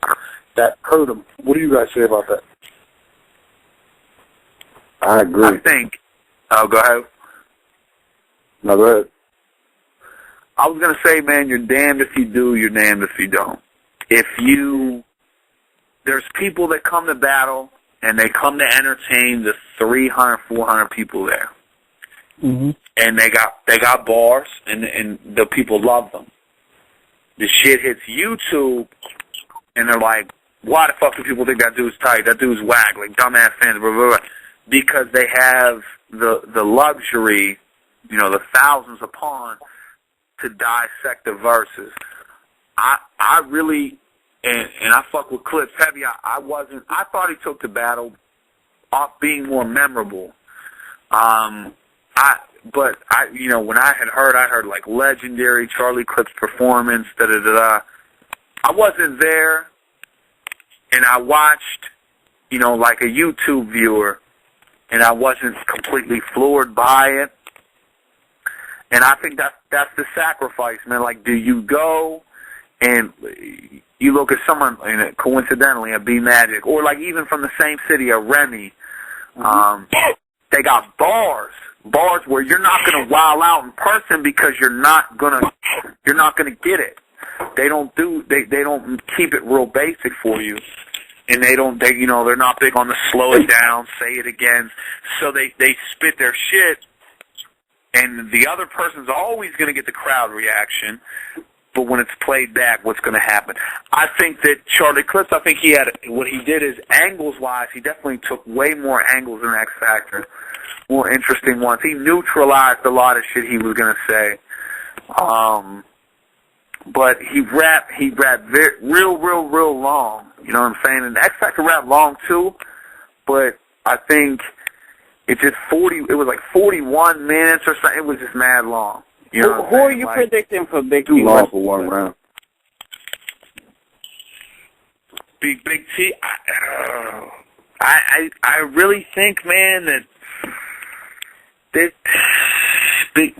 that hurt him. What do you guys say about that? I agree. I think. Oh, go ahead. No, go ahead. I was going to say, man, you're damned if you do, you're damned if you don't. There's people that come to battle, and they come to entertain the 300, 400 people there. Mm-hmm. And they got bars, and the people love them. The shit hits YouTube, and they're like, why the fuck do people think that dude's tight? That dude's whack, like dumbass fans, blah, blah, blah. Because they have the luxury, the thousands upon, to dissect the verses. I really, and I fuck with Clips heavy, I thought he took the battle off being more memorable. When I heard like legendary Charlie Clips performance, da-da-da-da. I wasn't there, and I watched, like a YouTube viewer, and I wasn't completely floored by it. And I think that's the sacrifice, man. Like, do you go and you look at someone, coincidentally, a B Magic, or like even from the same city, a Remy, they got bars where you're not going to wow out in person because you're not gonna get it. They don't keep it real basic for you, and they're not big on the slow it down, say it again. So they spit their shit, and the other person's always going to get the crowd reaction. But when it's played back, what's going to happen? I think that Charlie Clips, what he did is angles-wise, he definitely took way more angles than X Factor, more interesting ones. He neutralized a lot of shit he was going to say. But he rapped real long. You know what I'm saying? And X Factor rapped long too, but I think it was like 41 minutes or something. It was just mad long. You know who are you predicting for Big T? Too long for one round. Big T, I really think, man, that Big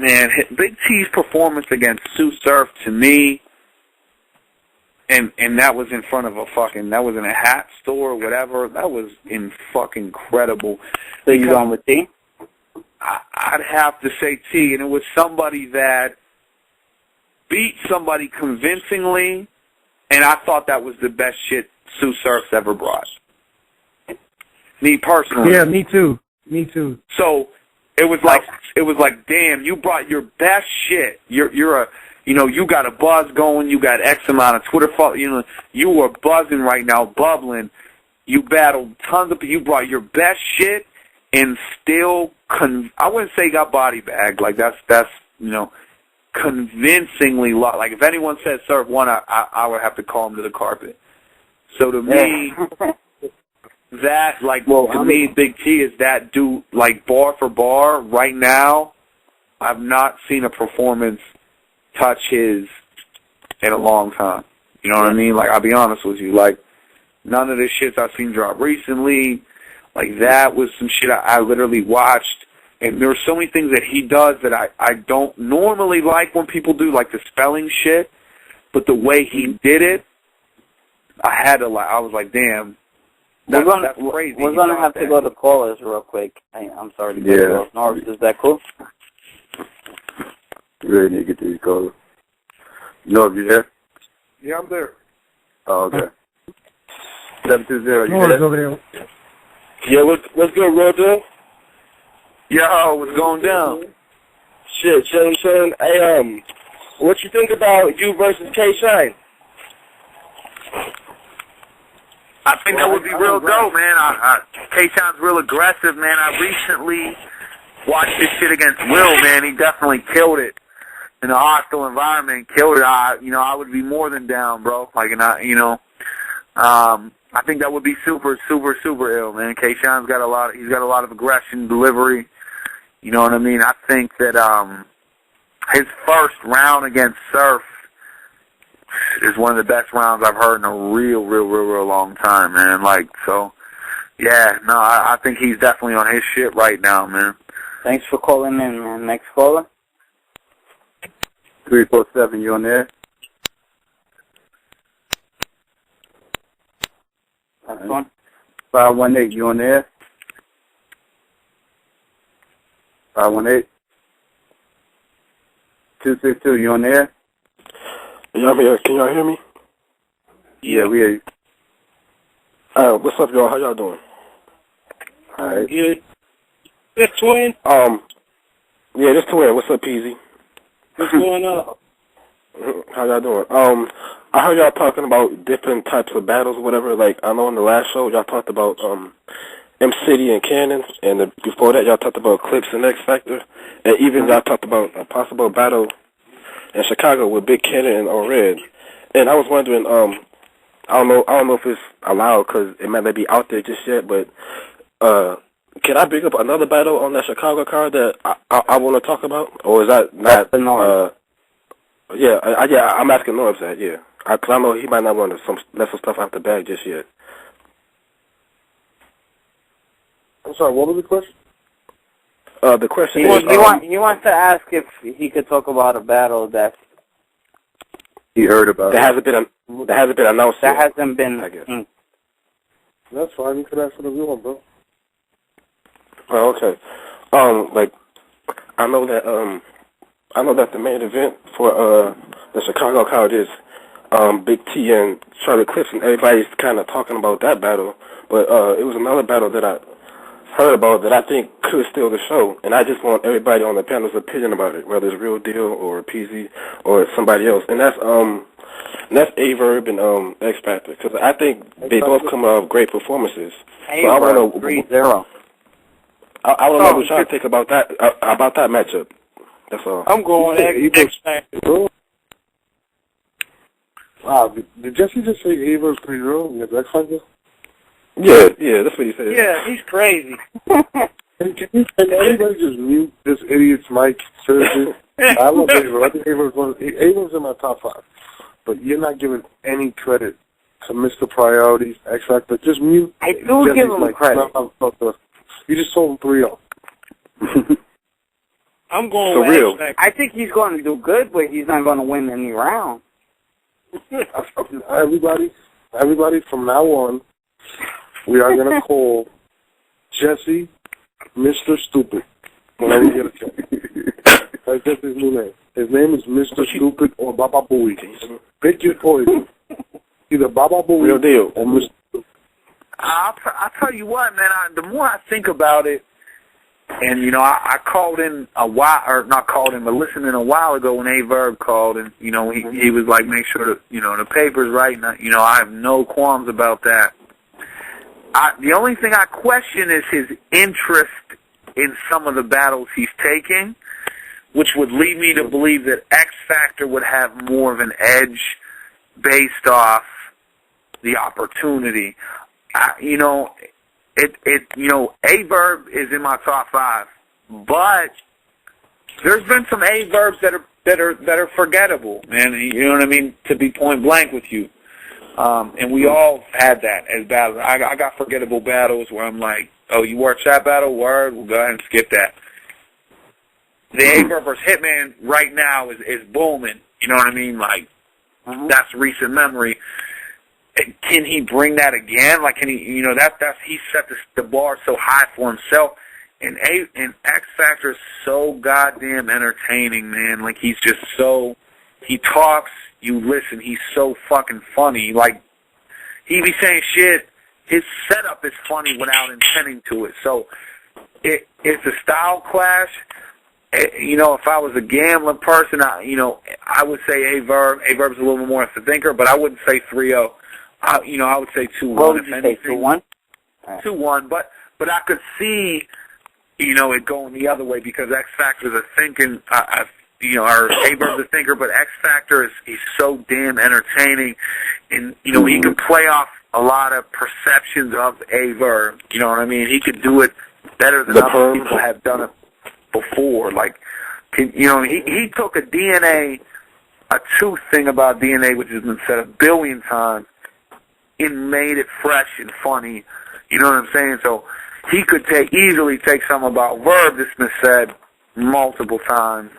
T's performance against Sue Surf, to me, and that was in front of that was in a hat store or whatever, that was fucking incredible. So you going with T? I'd have to say T, and it was somebody that beat somebody convincingly, and I thought that was the best shit Sue Surf's ever brought. Me personally. Yeah, me too. So it was like, damn, you brought your best shit. You got a buzz going. You got X amount of Twitter followers. You were buzzing right now, bubbling. You battled tons of people. You brought your best shit, and still, I wouldn't say got body bagged. Like that's convincingly lost. Like if anyone said Surf won, I would have to call him to the carpet. So to me, Big T is that dude, like bar for bar. Right now, I've not seen a performance touch his in a long time. You know what I mean? Like, I'll be honest with you. Like, none of the shits I've seen drop recently, like that was some shit I literally watched. And there are so many things that he does that I don't normally like when people do, like the spelling shit. But the way he did it, I was like, damn. That's crazy. We're going to have to go to callers real quick. I'm sorry to get off. Norris, is that cool? You ready to get to these callers? Norris, you there? Yeah, I'm there. Oh, okay. 720, you Norris over there. Yeah, what's good, Roger? Yo, what's going down? Shit, chillin'. Hey, what you think about you versus K-Shine? I think that would be real dope, man. K-Shine's real aggressive, man. I recently watched this shit against Will, man. He definitely killed it in a hostile environment. Killed it. I would be more than down, bro. Like, I think that would be super, super, super ill, man. K-Shine's got a lot of aggression, delivery. You know what I mean? I think that his first round against Surf is one of the best rounds I've heard in a real long time, man. Like, so, yeah, no, I think he's definitely on his shit right now, man. Thanks for calling in, man. Next caller? 347, you on there? That's one. 518, you on there? 518? 262, you on there? Yeah, I'm here. Can y'all hear me? Yeah, we hear you. What's up, y'all? How y'all doing? All right. Good. This Twin. Yeah, this Twin. What's up, Peasy? What's going on? How y'all doing? I heard y'all talking about different types of battles or whatever. Like, I know in the last show y'all talked about M-City and Cannon, and before that y'all talked about Clips and X Factor, and even y'all talked about a possible battle in Chicago with Big Cannon and Red. And I was wondering, I don't know if it's allowed because it might not be out there just yet, but can I bring up another battle on that Chicago card that I want to talk about, or is that not? I'm asking Norms that. Yeah, because I know he might not want to let some stuff out the bag just yet. I'm sorry. What was the question? The question is, he wants to ask if he could talk about a battle that he heard about. That hasn't been announced. That yet, hasn't been. I guess. That's fine. You can ask whatever you want, bro. Oh, okay. Like I know that the main event for the Chicago card is Big T and Charlie Clips, and everybody's kind of talking about that battle. But it was another battle that I heard about that I think could steal the show, and I just want everybody on the panel's opinion about it, whether it's Real Deal or PZ or somebody else. And that's Averb and X Factor, because I think they both come out of great performances. So I want to 3-0. I don't know what y'all think about that matchup. That's all. I'm going X Factor. Wow, did Jesse just say Avery's pretty real? Is that X-Factor? Yeah, that's what he said. Yeah, he's crazy. Can everybody just mute this idiot's mic? Seriously? I love Avery. I think Avery's in my top 5. But you're not giving any credit to Mr. Priorities, X-Factor. Just mute. I do give him credit. You just told him 3-0. I'm going with real. X-Factor. I think he's going to do good, but he's not going to win any round. Everybody, from now on, we are going to call Jesse Mr. Stupid whenever we get a chance. That's just his new name. His name is Mr. Stupid or Baba Booey. Pick your poison. Either Baba Booey Real Deal or Mr. Stupid. I'll tell you what, man. The more I think about it, and I called in a while, or not called in, but listened in a while ago when Averb called, and he was like, make sure that the paper's right. And I have no qualms about that. The only thing I question is his interest in some of the battles he's taking, which would lead me to believe that X Factor would have more of an edge based off the opportunity. Averb is in my top 5, but there's been some Averbs that are forgettable, man. You know what I mean? To be point blank with you, and we all had that as battles. I got forgettable battles where I'm like, oh, you watched that battle? Word, we'll go ahead and skip that. The Averb versus Hitman right now is booming. You know what I mean? Like that's recent memory. Can he bring that again? Like, can he? He set the bar so high for himself. And X Factor is so goddamn entertaining, man. Like, he's just so. He talks, you listen. He's so fucking funny. Like, he be saying shit. His setup is funny without intending to it. So, it's a style clash. If I was a gambling person, I would say Averb. Averb's a little more of a thinker, but I wouldn't say 3-0. I would say 2-1. What would you say, 2-1? 2-1, but I could see, it going the other way because X Factor's a thinking, or Averb's a thinker, but X Factor he's so damn entertaining, and he can play off a lot of perceptions of Averb. You know what I mean? He could do it better than other people have done it before. Like, he took a tooth thing about DNA, which has been said a billion times, and made it fresh and funny. You know what I'm saying? So he could easily take something about Verb that's been said multiple times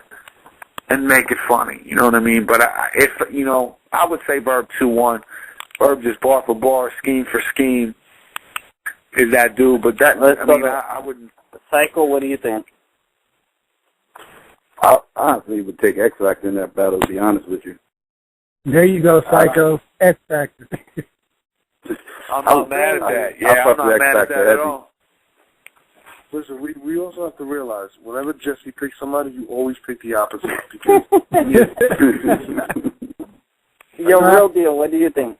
and make it funny. You know what I mean? But I would say Verb 2-1. Verb just bar for bar, scheme for scheme is that dude. But I wouldn't. Psycho, what do you think? I honestly would take X Factor in that battle, to be honest with you. There you go, Psycho. X Factor. I'm not mad at that. Yeah, I'm not mad at that at all. Listen, we also have to realize, whenever Jesse picks somebody, you always pick the opposite. Because Yo, real deal, what do you think?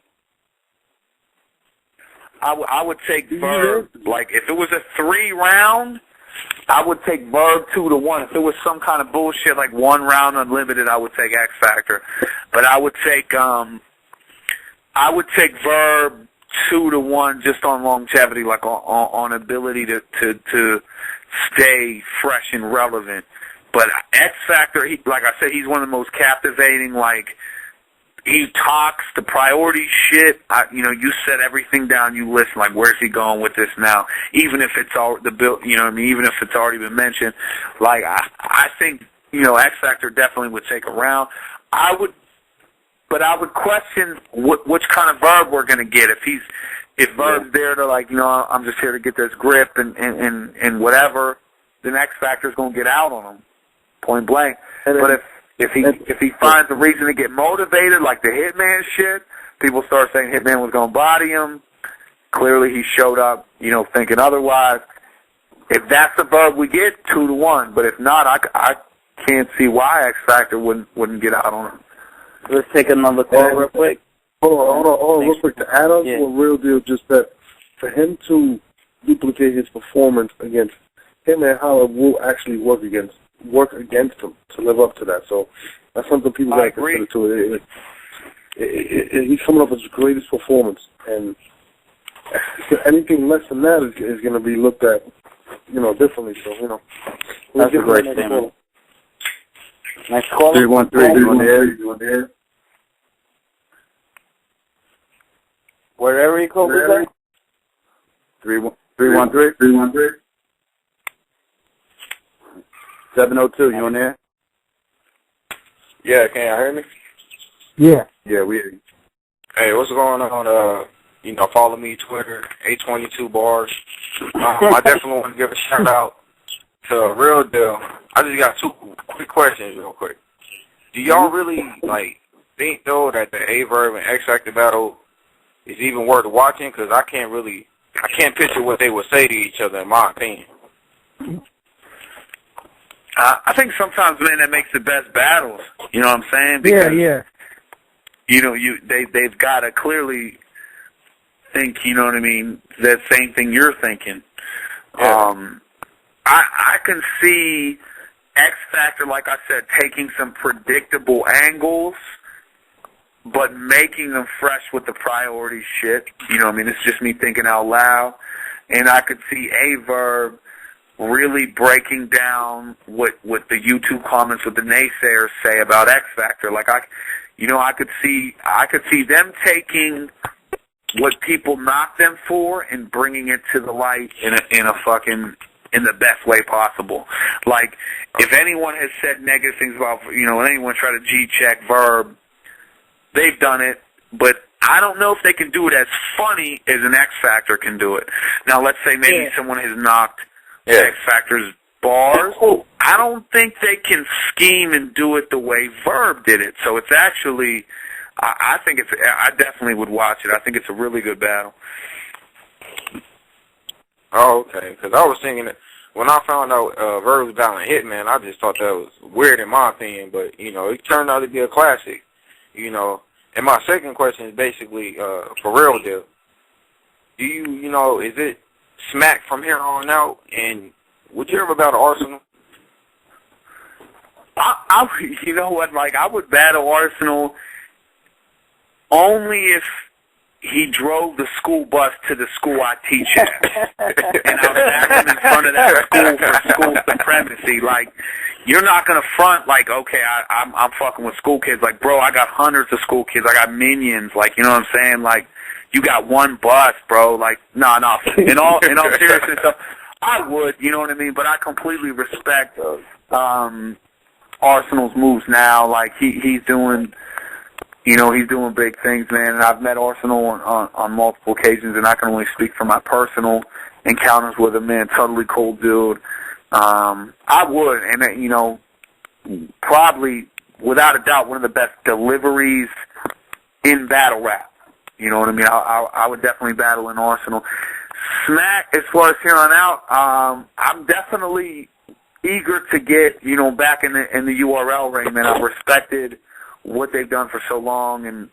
I would take Verb. Like, if it was a 3-round, I would take Verb 2-1. If it was some kind of bullshit like 1 round unlimited, I would take X Factor. But I would take Verb 2-1 just on longevity, like on ability to stay fresh and relevant. But X Factor, like I said, he's one of the most captivating. Like, he talks the priority shit. You set everything down. You listen. Like, where's he going with this now? Even if it's all the bill, you know what I mean. Even if it's already been mentioned. Like, I think X Factor definitely would take a round. But I would question which kind of Verb we're gonna get. If Verb's there to, like, I'm just here to get this grip and whatever, then X Factor's gonna get out on him, point blank. But if he finds a reason to get motivated, like the Hitman shit, people start saying Hitman was gonna body him. Clearly, he showed up, thinking otherwise. If that's the Verb we get, 2-1. But if not, I can't see why X Factor wouldn't get out on him. Let's take another call real quick. Hold on, real quick. To add on to a real deal, just that for him to duplicate his performance against him and Howard will actually work against him to live up to that. So that's something people got to consider too. He's coming up with his greatest performance, and anything less than that is going to be looked at, differently. So that's a great statement. Next call. 313. You on the air? Wherever you call me. 313. 702. You on there? Yeah, can y'all hear me? Yeah. Yeah, we hear you. Hey, what's going on? Follow me, Twitter, 822 bars. I definitely want to give a shout out to Real Deal. I just got 2 quick questions real quick. Do y'all really, think, though, that the A-Verb and X Factor battle is even worth watching? Because I can't picture what they would say to each other, in my opinion. I think sometimes, man, that makes the best battles. You know what I'm saying? Because, they've got to clearly think, you know what I mean, that same thing you're thinking. Yeah. I can see X Factor, like I said, taking some predictable angles, but making them fresh with the priority shit. It's just me thinking out loud. And I could see A-Verb really breaking down what the YouTube comments, what the naysayers say about X Factor. Like, I could see them taking what people knock them for and bringing it to the light in the best way possible. Like, if anyone has said negative things about, anyone try to G-check Verb, they've done it, but I don't know if they can do it as funny as an X Factor can do it. Now, let's say maybe someone has knocked X Factor's bars. I don't think they can scheme and do it the way Verb did it. So it's actually, I definitely would watch it. I think it's a really good battle. Oh, okay. Because I was thinking that when I found out Verb was battling Hitman, I just thought that was weird in my opinion. But, it turned out to be a classic, And my second question is basically for Real Deal. Do you, is it smack from here on out? And would you ever battle Arsenal? You know what? Like, I would battle Arsenal only if he drove the school bus to the school I teach at. And I was acting in front of that school for school supremacy. Like, you're not going to front like, okay, I'm fucking with school kids. Like, bro, I got hundreds of school kids. I got minions. Like, you know what I'm saying? Like, you got one bus, bro. Like, no. In all seriousness, I would, you know what I mean? But I completely respect Arsenal's moves now. Like, he's doing... he's doing big things, man, and I've met Arsenal on multiple occasions, and I can only speak from my personal encounters with him, man. Totally cool dude. I would, and, probably, without a doubt, one of the best deliveries in battle rap. You know what I mean? I would definitely battle in Arsenal. Smack, as far as here on out, I'm definitely eager to get, back in the URL ring, man. I've respected what they've done for so long, and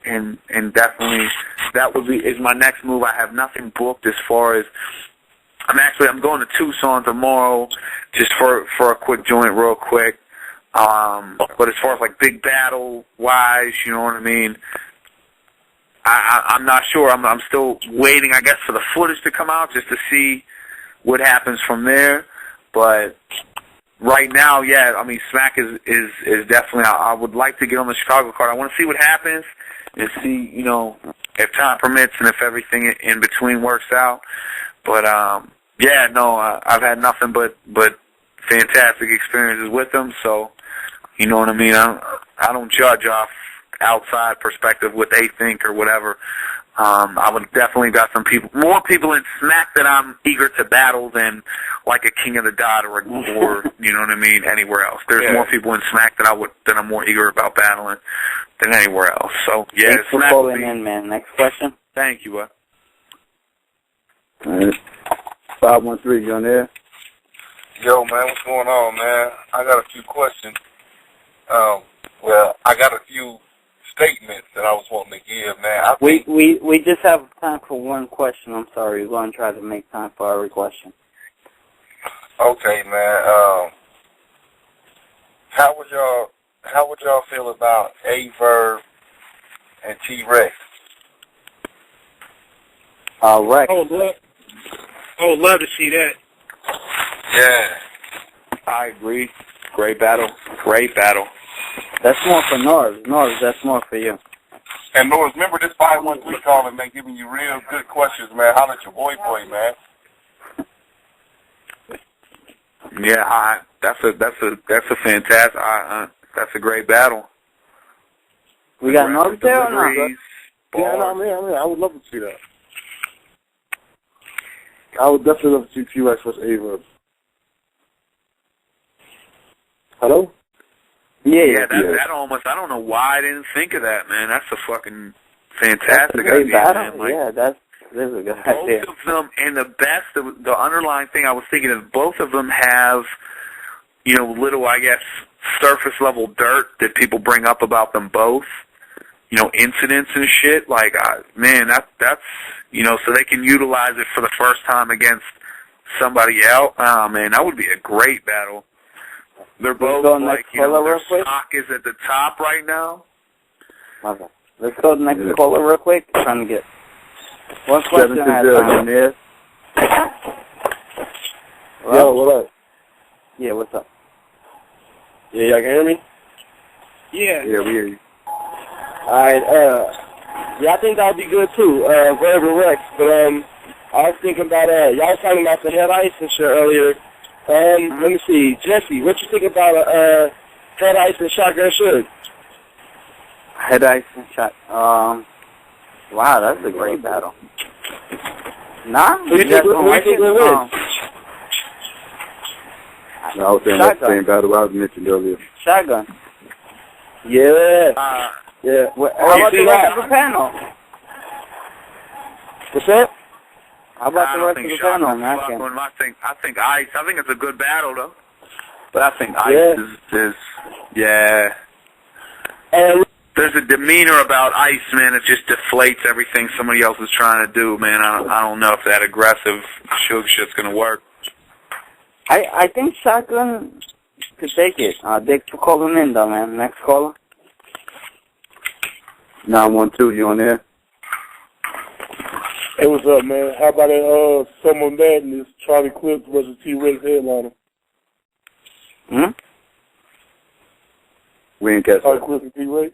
definitely that is my next move. I have nothing booked as far as I'm going to Tucson tomorrow just for a quick joint real quick. But as far as like big battle wise, you know what I mean? I'm not sure. I'm still waiting, I guess, for the footage to come out just to see what happens from there. But right now, yeah, I mean, Smack is definitely. I would like to get on the Chicago card. I want to see what happens and see, if time permits and if everything in between works out. But yeah, no, I've had nothing but fantastic experiences with them. So, you know what I mean. I don't judge off outside perspective what they think or whatever. I would definitely got more people in Smack that I'm eager to battle than like a King of the Dot or you know what I mean, anywhere else. There's more people in Smack that I'm more eager about battling than anywhere else. So yeah, thanks for calling in, man. Next question. Thank you. All right. 513, you on there? Yo, man, what's going on, man? I got a few questions. Well, I got a few statements that I was wanting to give, man. We just have time for one question. I'm sorry. We're going to try to make time for every question. Okay, man. How would y'all feel about A-Verb and T-Rex? Rex. I would love to see that. Yeah. I agree. Great battle. Great battle. That's more for Norris. Norris, that's more for you. And Norris, remember this 513 calling, man, giving you real good questions, man. Holla at your boy, man. Yeah, that's a fantastic. That's a great battle. We got Norris there or not? Yeah, no, man, I would love to see that. I would definitely love to see T-Rex versus A-Verb. Hello? Yeah, that almost, I don't know why I didn't think of that, man. That's a fucking fantastic idea, man. Like, yeah, that's a good idea. Both of them, and the underlying thing I was thinking is both of them have, little, I guess, surface level dirt that people bring up about them both. Incidents and shit. Like, man, that's, so they can utilize it for the first time against somebody else. Man, that would be a great battle. They're both like, their stock is at the top right now. Okay. Let's go to the next caller real quick. I'm trying to get one question at a time. Yo, what up? Yeah, what's up? Yeah, y'all can hear me? Yeah. Yeah, we hear you. Alright, yeah, I think that would be good too, Reverend Rex, but I was thinking about, y'all was talking about the head ice and shit earlier. Let me see, Jesse, what you think about head ice and shotgun shoot? Head ice and shot. Wow, that's a great battle. Nah, who do you think will win? No, I was saying that's the same battle I mentioned earlier. Shotgun. Yeah. Yeah. How about the rest of the panel? What's that? How about the rest of the panel, man? I think Ice. I think it's a good battle, though. But I think Ice is yeah. There's a demeanor about Ice, man. It just deflates everything somebody else is trying to do, man. I don't know if that aggressive Suge shit's gonna work. I think Shotgun could take it. Thanks for calling in, though, man. Next caller. 912, you on there? Hey, what's up, man? How about that Summer Madness, Charlie Clips versus T-Rex headliner? We ain't catch Charlie that. Clips and T-Rex?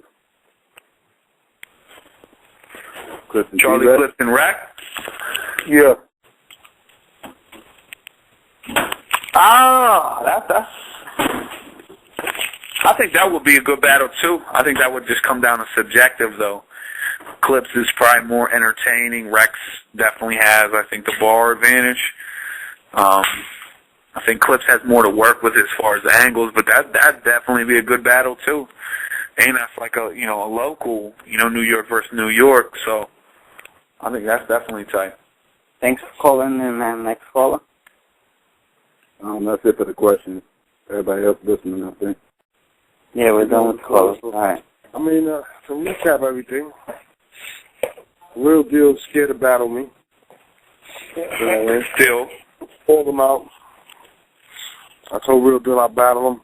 Charlie Clips and Rex? Yeah. That's. I think that would be a good battle too. I think that would just come down to subjective, though. Clips is probably more entertaining. Rex definitely has, I think, the bar advantage. I think Clips has more to work with as far as angles, but that'd definitely be a good battle too. And that's like a local, New York versus New York. So I think that's definitely tight. Thanks for calling in, man. Next caller. That's it for the questions. Everybody else listening, I think. Yeah, we're done with the callers. All right. I mean, to recap everything, Real Deal scared to battle me. Still. Pulled him out. I told Real Deal I'd battle him.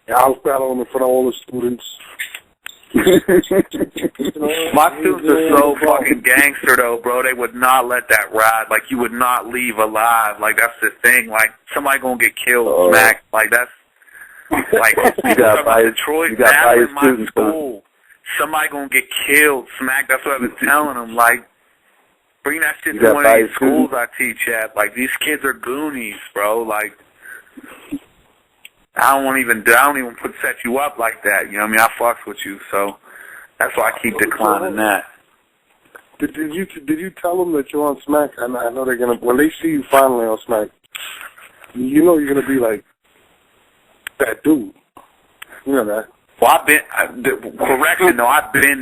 Yeah, I was battling him in front of all the students. My students are so fucking gangster, though, bro. They would not let that ride. Like, you would not leave alive. Like, that's the thing. Like, somebody gonna get killed, smacked. Like, that's... Like, you got Detroit battling in my school. Somebody gonna get killed, smacked. That's what I've been telling them. Like, bring that shit to one of these schools I teach at. Like, these kids are Goonies, bro. Like, I don't even set you up like that. You know what I mean? I fucks with you, so that's why I keep declining that. Did you tell them that you're on Smack? I know they're gonna, when they see you finally on Smack, you know you're gonna be like that dude. You know that. Well, I've been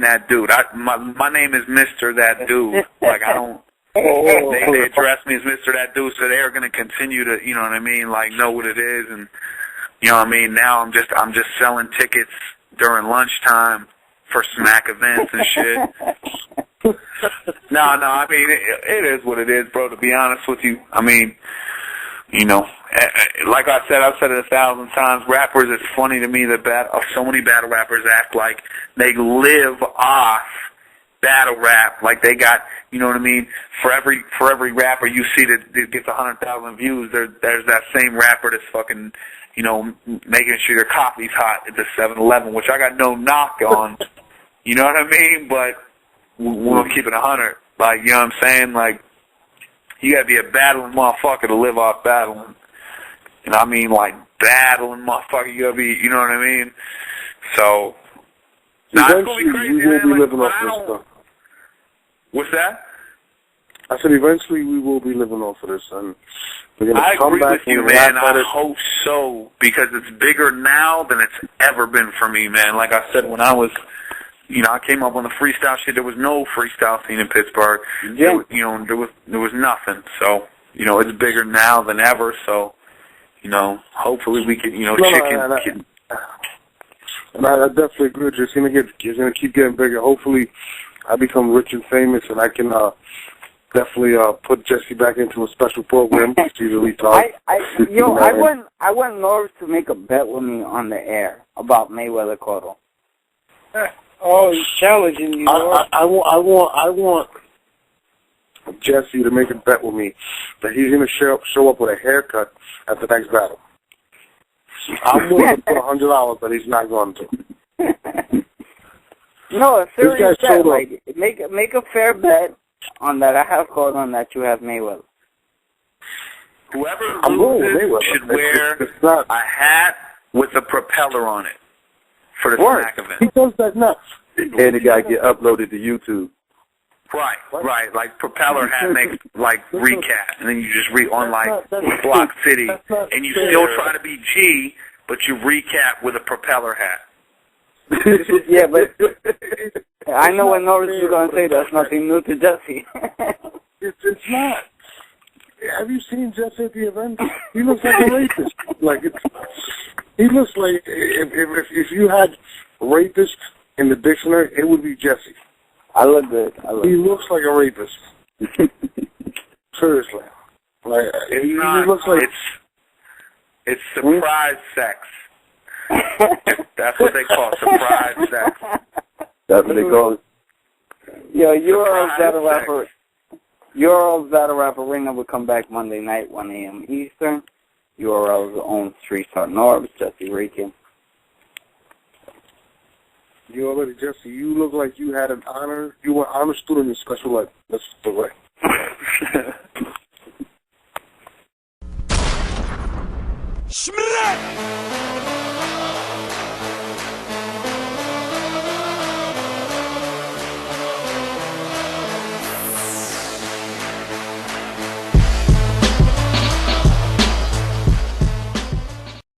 that dude. My name is Mr. That Dude. Like, I don't. They address me as Mr. That Dude, so they're gonna continue to, you know what I mean? Like, know what it is, and you know what I mean. Now I'm just selling tickets during lunchtime for Smack events and shit. No, I mean it is what it is, bro. To be honest with you, I mean, like I've said it 1,000 times. Rappers, it's funny to me that so many battle rappers act like they live off battle rap, like they got, you know what I mean? For every rapper you see that gets 100,000 views, there's that same rapper that's fucking, making sure your coffee's hot at the 7-Eleven, which I got no knock on. You know what I mean? But we'll keep it 100. Like, you know what I'm saying? Like, you gotta be a battling motherfucker to live off battling. And I mean, like, battling motherfucker, you gotta be, you know what I mean? So, it's gonna be crazy, we will be living off this stuff. What's that? I said eventually we will be living off of this, and we're gonna I come agree back with you, man. I hope so, because it's bigger now than it's ever been for me, man. Like I said, when I was, I came up on the freestyle shit. There was no freestyle scene in Pittsburgh. Yeah. There was nothing. So, it's bigger now than ever. So, hopefully we can, And I definitely agree with you. It's gonna keep getting bigger. Hopefully, I become rich and famous, and I can definitely put Jesse back into a special program. I want Norris to make a bet with me on the air about Mayweather Cotto. Oh, he's challenging you. I want Jesse to make a bet with me that he's gonna show up with a haircut at the next battle. I'm willing to put $100 that he's not going to. No, a serious bet. Like, make a fair bet on that. I have called on that you have Mayweather. Whoever loses should wear a hat with a propeller on it for the Smack event. He does that now. And it got to get uploaded to YouTube. Right. Like, propeller hat makes, like, recap. And then you just on, like, Block City. And you still try to be G, but you recap with a propeller hat. Yeah, but I know what Norris is going to say. That's nothing new to Jesse. It's not. Have you seen Jesse at the event? He looks like a rapist. He looks like if you had rapist in the dictionary, it would be Jesse. I look good. He looks like a rapist. Seriously. Like, he looks like... It's surprise sex. That's what they call surprise sex. That's what they call it. Yo, URL's Battle Rapper Ringer will come back Monday night, 1 a.m. Eastern. URL's own Street Star Norbs, Jesse Rican. You already, Jesse, you look like you had an honor. You were an honor student in special ed. That's the way. Schmidt!